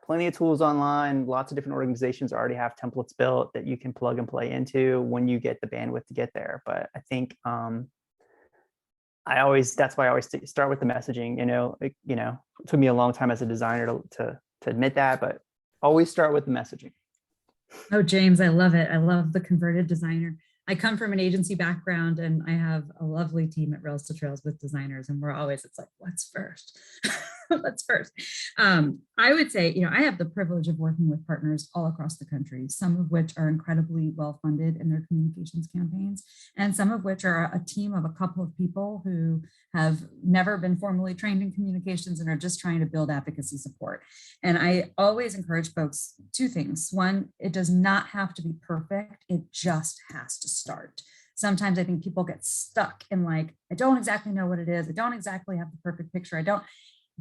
plenty of tools online. Lots of different organizations already have templates built that you can plug and play into when you get the bandwidth to get there. But I think that's why I always start with the messaging. It took me a long time as a designer to admit that, but always start with the messaging.
Oh, James, I love it. I love the converted designer. I come from an agency background and I have a lovely team at Rails to Trails with designers, and it's like, what's first? What's first? I would say, I have the privilege of working with partners all across the country, some of which are incredibly well-funded in their communications campaigns, and some of which are a team of a couple of people who have never been formally trained in communications and are just trying to build advocacy support. And I always encourage folks 2 things. One, it does not have to be perfect. It just has to start. Sometimes I think people get stuck in I don't exactly know what it is. I don't exactly have the perfect picture.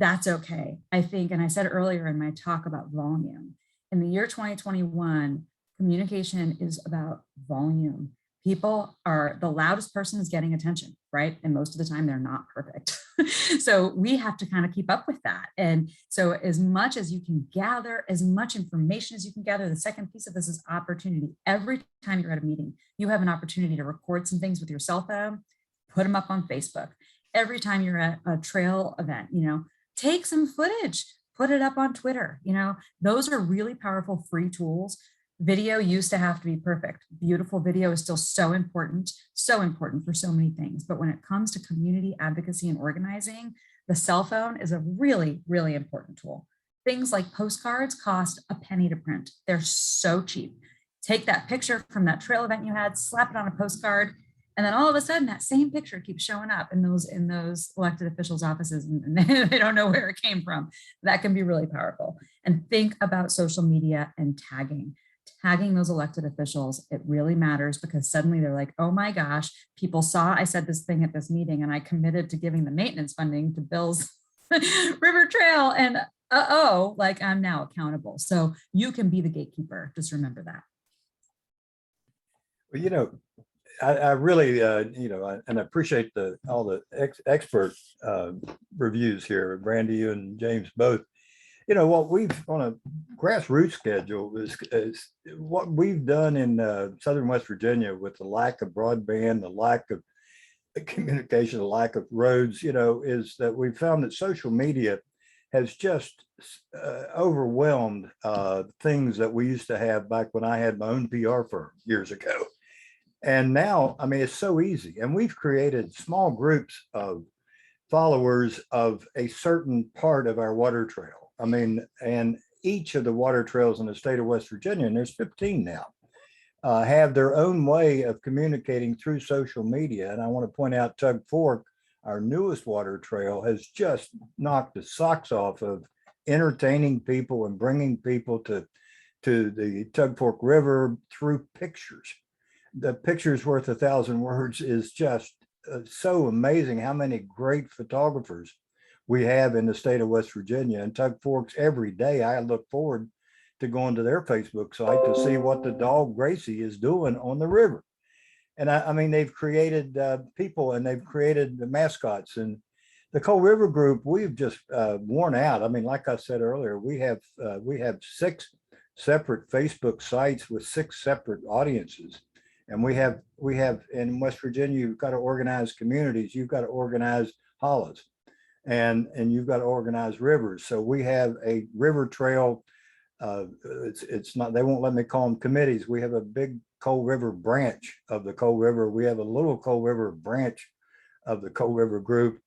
That's okay. I think, and I said earlier in my talk about volume, in the year 2021, communication is about volume. People are, the loudest person is getting attention, right? And most of the time they're not perfect. So we have to kind of keep up with that. And so as much as you can gather, as much information as you can gather, the second piece of this is opportunity. Every time you're at a meeting, you have an opportunity to record some things with your cell phone, put them up on Facebook. Every time you're at a trail event, take some footage, put it up on Twitter. Those are really powerful free tools. Video used to have to be perfect. Beautiful video is still so important for so many things. But when it comes to community advocacy and organizing, the cell phone is a really, really important tool. Things like postcards cost a penny to print. They're so cheap. Take that picture from that trail event you had, slap it on a postcard, and then all of a sudden that same picture keeps showing up in those elected officials' offices, and they don't know where it came from. That can be really powerful. And think about social media and tagging those elected officials. It really matters, because suddenly they're like, oh my gosh, people saw I said this thing at this meeting and I committed to giving the maintenance funding to Bill's river trail, and like I'm now accountable. So you can be the gatekeeper. Just remember that.
Well, I really, and I appreciate all the expert reviews here, Brandy, you and James both. What we've on a grassroots schedule is what we've done in Southern West Virginia with the lack of broadband, the lack of communication, the lack of roads, is that we found that social media has just overwhelmed things that we used to have back when I had my own PR firm years ago. And now, I mean, it's so easy. And we've created small groups of followers of a certain part of our water trail. I mean, and each of the water trails in the state of West Virginia, and there's 15 now, have their own way of communicating through social media. And I want to point out Tug Fork, our newest water trail, has just knocked the socks off of entertaining people and bringing people to the Tug Fork River through pictures. The picture's worth 1,000 words is just so amazing how many great photographers we have in the state of West Virginia. And Tug Forks, every day I look forward to going to their Facebook site to see what the dog Gracie is doing on the river. And I mean, they've created people, and they've created the mascots. And the Coal River Group, we've just worn out. I mean, like I said earlier, we have 6 separate Facebook sites with 6 separate audiences. And we have in West Virginia, you've got to organize communities, you've got to organize hollows, and you've got to organize rivers. So we have a river trail. It's not, they won't let me call them committees. We have a big Coal River branch of the Coal River. We have a little Coal River branch of the Coal River Group,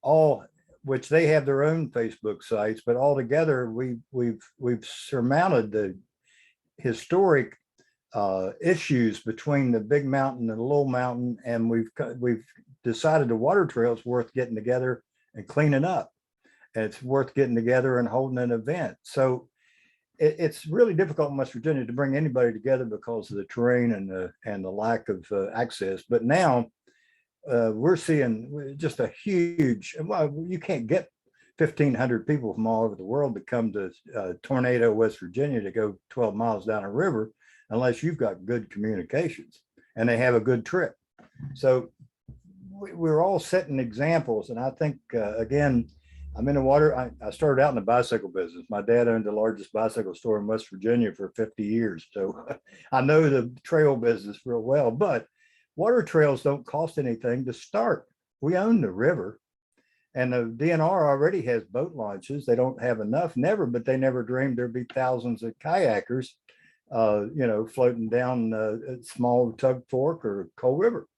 all which they have their own Facebook sites, but all together we've surmounted the historic issues between the big mountain and the little mountain, and we've decided the water trail is worth getting together and cleaning up. And it's worth getting together and holding an event. So it's really difficult in West Virginia to bring anybody together because of the terrain and the lack of access. But now we're seeing just a huge, well, you can't get 1,500 people from all over the world to come to Tornado, West Virginia to go 12 miles down a river unless you've got good communications and they have a good trip. So we're all setting examples. And I think, again, I'm in the water. I started out in the bicycle business. My dad owned the largest bicycle store in West Virginia for 50 years. So I know the trail business real well, but water trails don't cost anything to start. We own the river, and the DNR already has boat launches. They don't have enough, but they never dreamed there'd be thousands of kayakers floating down small Tug Fork or Coal River.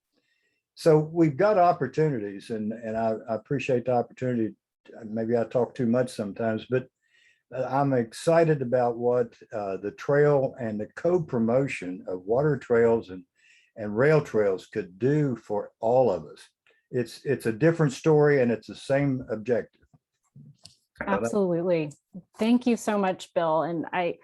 So we've got opportunities, and I appreciate the opportunity. Maybe I talk too much sometimes, but I'm excited about what the trail and the co-promotion of water trails and rail trails could do for all of us. It's a different story, and it's the same objective.
Absolutely. Thank you so much, Bill. And I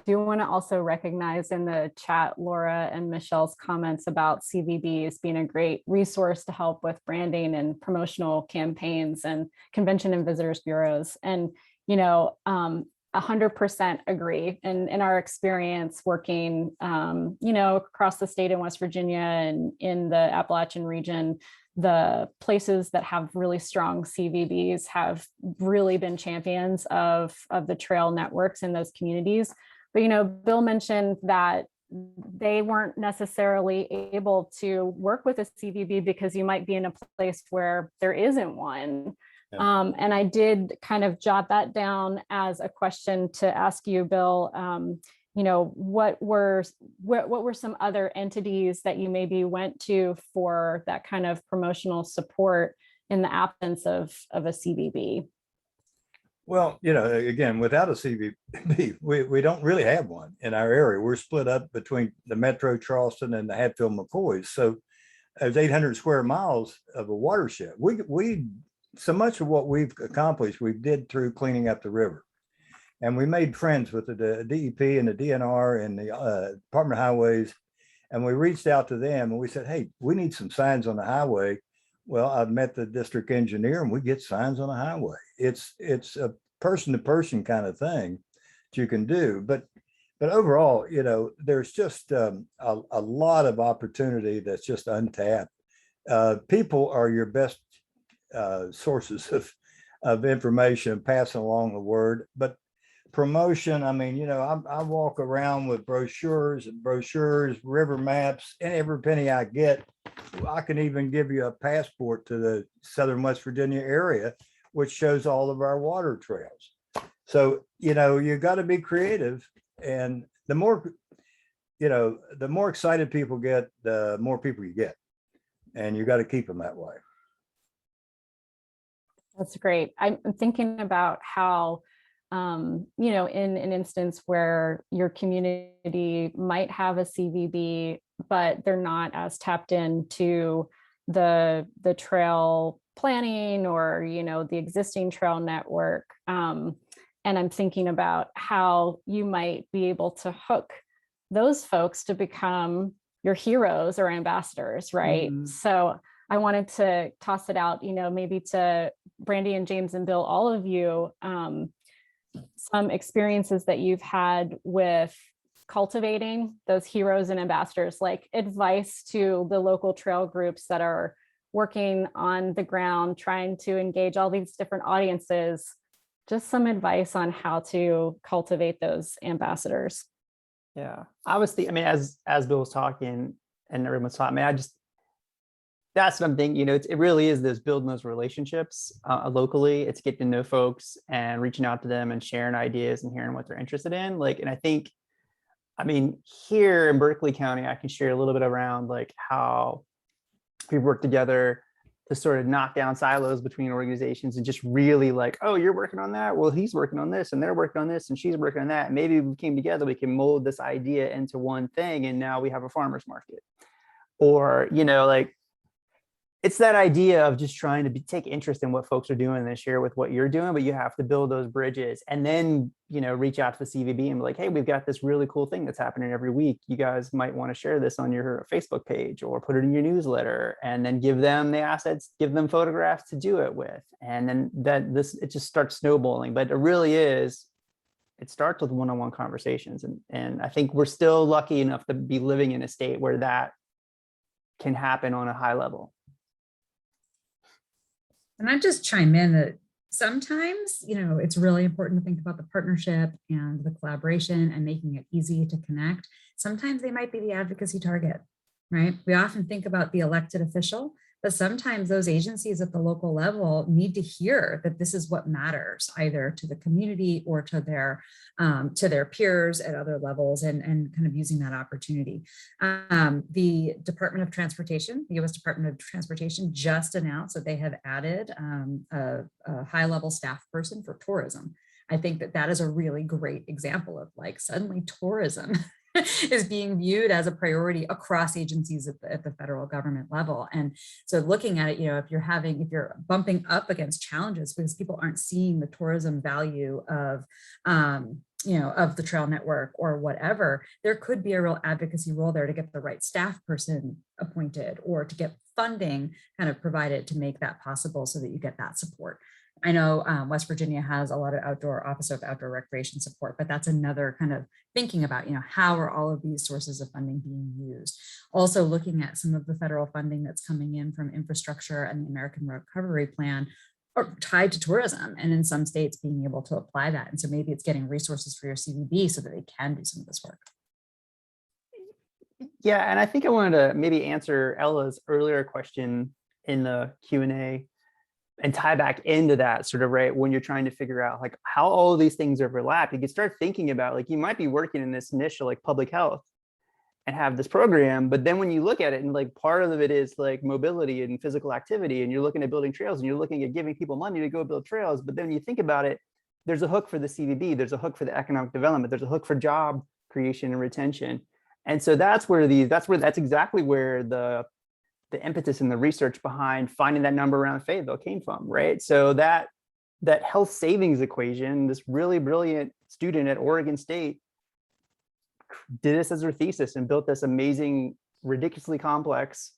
do want to also recognize in the chat, Laura and Michelle's comments about CVBs being a great resource to help with branding and promotional campaigns and convention and visitors bureaus. And, 100% agree. And in our experience working, across the state in West Virginia and in the Appalachian region, the places that have really strong CVBs have really been champions of the trail networks in those communities. But, Bill mentioned that they weren't necessarily able to work with a CVB because you might be in a place where there isn't one. Yeah. And I did kind of jot that down as a question to ask you, Bill. what were some other entities that you maybe went to for that kind of promotional support in the absence of a CVB?
Well, again, without a CVB, we don't really have one in our area. We're split up between the Metro Charleston and the Hatfield McCoys. So there's 800 square miles of a watershed. We so much of what we've accomplished, we did through cleaning up the river. And we made friends with the DEP and the DNR and the Department of Highways. And we reached out to them and we said, hey, we need some signs on the highway. Well, I've met the district engineer and we get signs on the highway. It's a person to person kind of thing that you can do. But overall, there's just a lot of opportunity that's just untapped. People are your best sources of information, passing along the word. But promotion, I mean, I walk around with brochures, river maps, and every penny I get, I can even give you a passport to the Southern West Virginia area, which shows all of our water trails. So, you got to be creative. And the more excited people get, the more people you get. And you got to keep them that way.
That's great. I'm thinking about how, in an instance where your community might have a CVB, but they're not as tapped into the trail planning or, the existing trail network. And I'm thinking about how you might be able to hook those folks to become your heroes or ambassadors, right?
Mm-hmm.
So I wanted to toss it out, maybe to Brandy and James and Bill, all of you, some experiences that you've had with cultivating those heroes and ambassadors, like advice to the local trail groups that are working on the ground, trying to engage all these different audiences, just some advice on how to cultivate those ambassadors.
Yeah, I was thinking, as Bill was talking and everyone's talking, that's what I'm thinking, it really is this building those relationships locally. It's getting to know folks and reaching out to them and sharing ideas and hearing what they're interested in. And I think, here in Berkeley County, I can share a little bit around how we work together to sort of knock down silos between organizations and just really oh, you're working on that. Well, he's working on this and they're working on this and she's working on that. Maybe we came together, we can mold this idea into one thing. And now we have a farmer's market. Or, it's that idea of just trying to take interest in what folks are doing and share with what you're doing, but you have to build those bridges and then, reach out to the CVB and be like, hey, we've got this really cool thing that's happening every week. You guys might want to share this on your Facebook page or put it in your newsletter, and then give them the assets, give them photographs to do it with. And then it just starts snowballing, but it really is. It starts with one-on-one conversations. And I think we're still lucky enough to be living in a state where that can happen on a high level.
And I just chime in that sometimes, it's really important to think about the partnership and the collaboration and making it easy to connect. Sometimes they might be the advocacy target, right? We often think about the elected official, but sometimes those agencies at the local level need to hear that this is what matters, either to the community or to their peers at other levels, and kind of using that opportunity. The Department of Transportation, the U.S. Department of Transportation, just announced that they have added a high-level staff person for tourism. I think that is a really great example of suddenly tourism is being viewed as a priority across agencies at the federal government level. And so looking at it, if you're bumping up against challenges because people aren't seeing the tourism value of the trail network or whatever, there could be a real advocacy role there to get the right staff person appointed or to get funding kind of provided to make that possible so that you get that support. I know West Virginia has a lot of Office of Outdoor Recreation support, but that's another kind of thinking about, how are all of these sources of funding being used? Also looking at some of the federal funding that's coming in from infrastructure and the American Recovery Plan are tied to tourism, and in some states being able to apply that. And so maybe it's getting resources for your CVB so that they can do some of this work.
Yeah, and I think I wanted to maybe answer Ella's earlier question in the Q&A. and tie back into that sort of, right, when you're trying to figure out like how all of these things overlap, you can start thinking about like you might be working in this initial like public health and have this program, but then when you look at it and like part of it is like mobility and physical activity, and you're looking at building trails and you're looking at giving people money to go build trails, but then when you think about it, there's a hook for the CVB, there's a hook for the economic development, there's a hook for job creation and retention. And so that's exactly where the impetus and the research behind finding that number around Fayetteville came from, right? So that health savings equation, this really brilliant student at Oregon State did this as their thesis and built this amazing, ridiculously complex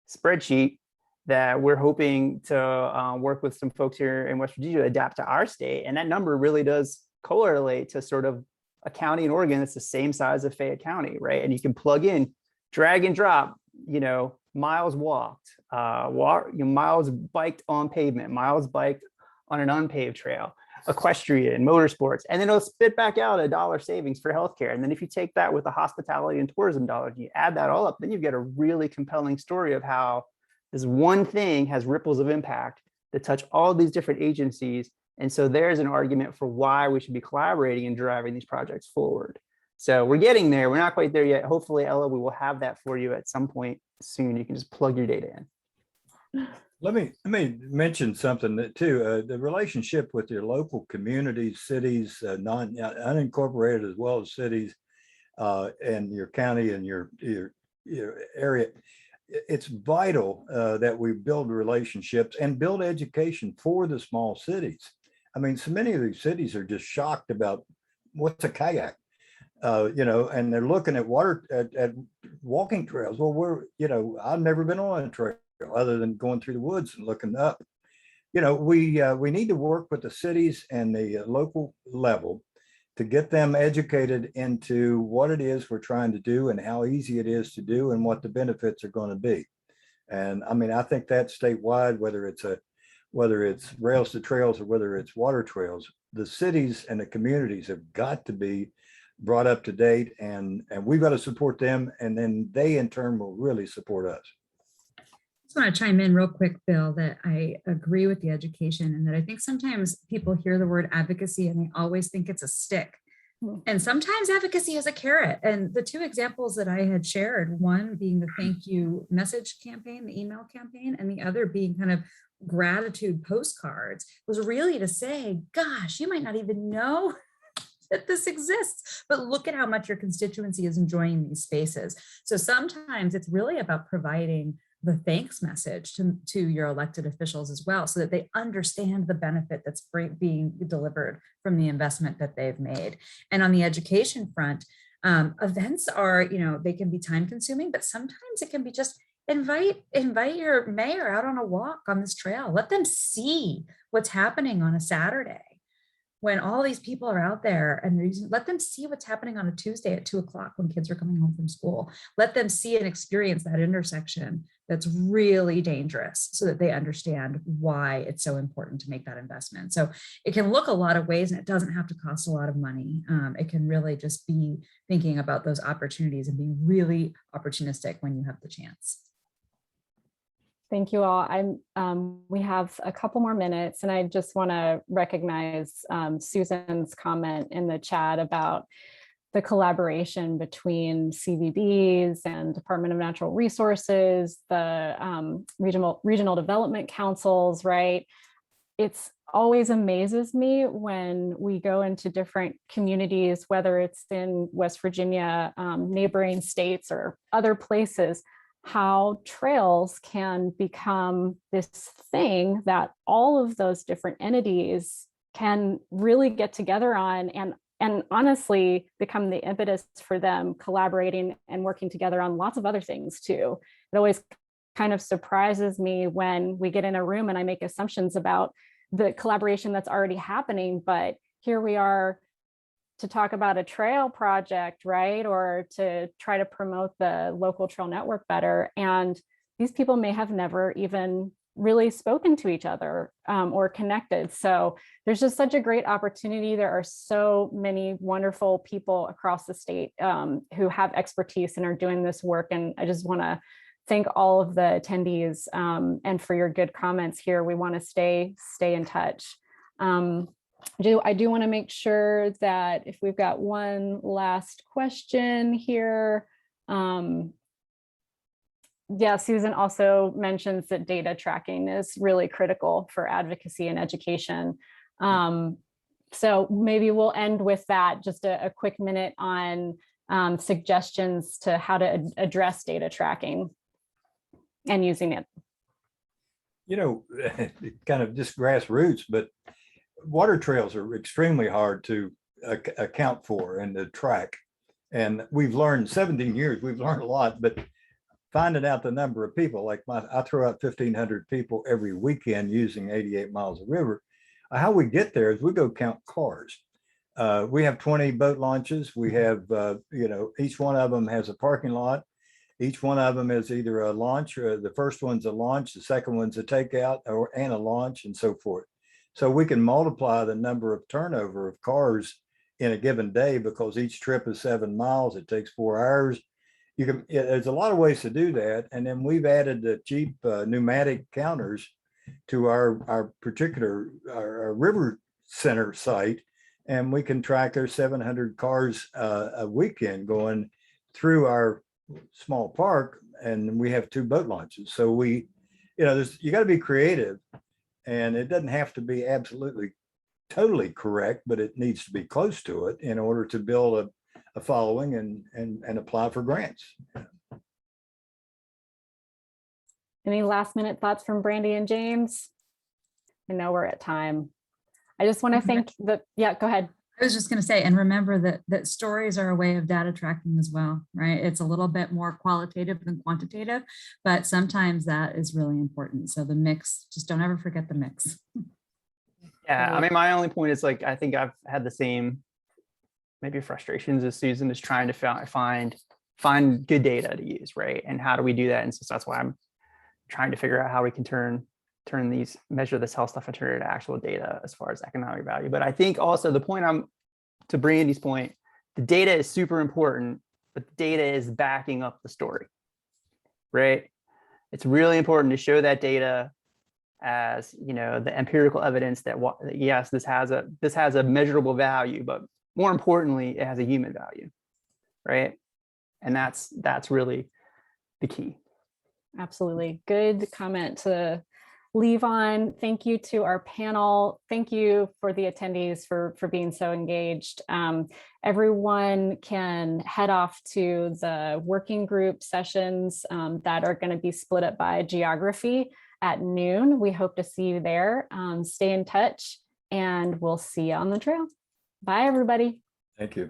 spreadsheet that we're hoping to work with some folks here in West Virginia to adapt to our state. And that number really does correlate to sort of a county in Oregon that's the same size as Fayette County, right? And you can plug in, drag and drop, miles walked, miles biked on pavement, miles biked on an unpaved trail, equestrian, motorsports, and then it'll spit back out $1 savings for healthcare. And then if you take that with the hospitality and tourism dollars, you add that all up, then you've got a really compelling story of how this one thing has ripples of impact that touch all these different agencies. And so there's an argument for why we should be collaborating and driving these projects forward. So we're getting there. We're not quite there yet. Hopefully, Ella, we will have that for you at some point soon. You can just plug your data in.
Let me mention something that too, the relationship with your local communities, cities, unincorporated as well as cities, and your county and your area. It's vital that we build relationships and build education for the small cities. I mean, so many of these cities are just shocked about what's a kayak, and they're looking at at walking trails. Well, I've never been on a trail other than going through the woods and looking up. We need to work with the cities and the local level to get them educated into what it is we're trying to do and how easy it is to do and what the benefits are going to be. And I mean, I think that's statewide, whether it's rails to trails or whether it's water trails, the cities and the communities have got to be brought up to date, and we've got to support them, and then they in turn will really support us.
I just want to chime in real quick, Bill, that I agree with the education, and that I think sometimes people hear the word advocacy and they always think it's a stick. And sometimes advocacy is a carrot. And the two examples that I had shared, one being the thank you message campaign, the email campaign, and the other being kind of gratitude postcards, was really to say, gosh, you might not even know that this exists, but look at how much your constituency is enjoying these spaces. So sometimes it's really about providing the thanks message to your elected officials as well, so that they understand the benefit that's being delivered from the investment that they've made. And on the education front, events are, they can be time consuming, but sometimes it can be just invite your mayor out on a walk on this trail. Let them see what's happening on a Saturday when all these people are out there, and let them see what's happening on a Tuesday at 2:00 when kids are coming home from school. Let them see and experience that intersection that's really dangerous, so that they understand why it's so important to make that investment. So it can look a lot of ways, and it doesn't have to cost a lot of money. It can really just be thinking about those opportunities and being really opportunistic when you have the chance.
Thank you all. We have a couple more minutes, and I just want to recognize Susan's comment in the chat about the collaboration between CVBs and Department of Natural Resources, the regional development councils, right? It's always amazes me when we go into different communities, whether it's in West Virginia, neighboring states, or other places, how trails can become this thing that all of those different entities can really get together on, and honestly become the impetus for them collaborating and working together on lots of other things too. It always kind of surprises me when we get in a room and I make assumptions about the collaboration that's already happening, but here we are to talk about a trail project, right? Or to try to promote the local trail network better. And these people may have never even really spoken to each other or connected. So there's just such a great opportunity. There are so many wonderful people across the state who have expertise and are doing this work. And I just want to thank all of the attendees and for your good comments here. We want to stay in touch. I do want to make sure that if we've got one last question here. Yeah, Susan also mentions that data tracking is really critical for advocacy and education. So maybe we'll end with that, just a quick minute on suggestions to how to address data tracking and using it.
You know, kind of just grassroots, but water trails are extremely hard to account for and to track. And we've learned 17 years, we've learned a lot, but finding out the number of people, like I throw out 1,500 people every weekend using 88 miles of river. How we get there is we go count cars. We have 20 boat launches. We have, you know, each one of them has a parking lot. Each one of them is either a launch, or the first one's a launch, the second one's a takeout, and a launch, and so forth. So we can multiply the number of turnover of cars in a given day, because each trip is 7 miles. It takes 4 hours. There's a lot of ways to do that. And then we've added the cheap pneumatic counters to our particular our river center site. And we can track our 700 cars a weekend going through our small park. And we have 2 boat launches. So you know, you got to be creative, and it doesn't have to be absolutely totally correct, but it needs to be close to it in order to build a following and apply for grants.
Any last minute thoughts from Brandy and James? I know we're at time. I just want to thank yeah, go ahead.
I was just going to say, and remember that stories are a way of data tracking as well, right? It's a little bit more qualitative than quantitative, but sometimes that is really important. So the mix, just don't ever forget the mix.
Yeah, I mean, my only point is, like, I think I've had the same maybe frustrations as Susan, is trying to find good data to use, right? And how do we do that? And so that's why I'm trying to figure out how we can measure this health stuff and turn it into actual data as far as economic value. But I think also the point to Brandy's point, the data is super important, but the data is backing up the story, right? It's really important to show that data as, you know, the empirical evidence that yes, this has a measurable value, but more importantly, it has a human value, right? And that's really the key. Absolutely.
Good comment to leave on. Thank you to our panel. Thank you for the attendees for being so engaged. Everyone can head off to the working group sessions that are going to be split up by geography at noon. We hope to see you there. Stay in touch, and we'll see you on the trail. Bye, everybody.
Thank you.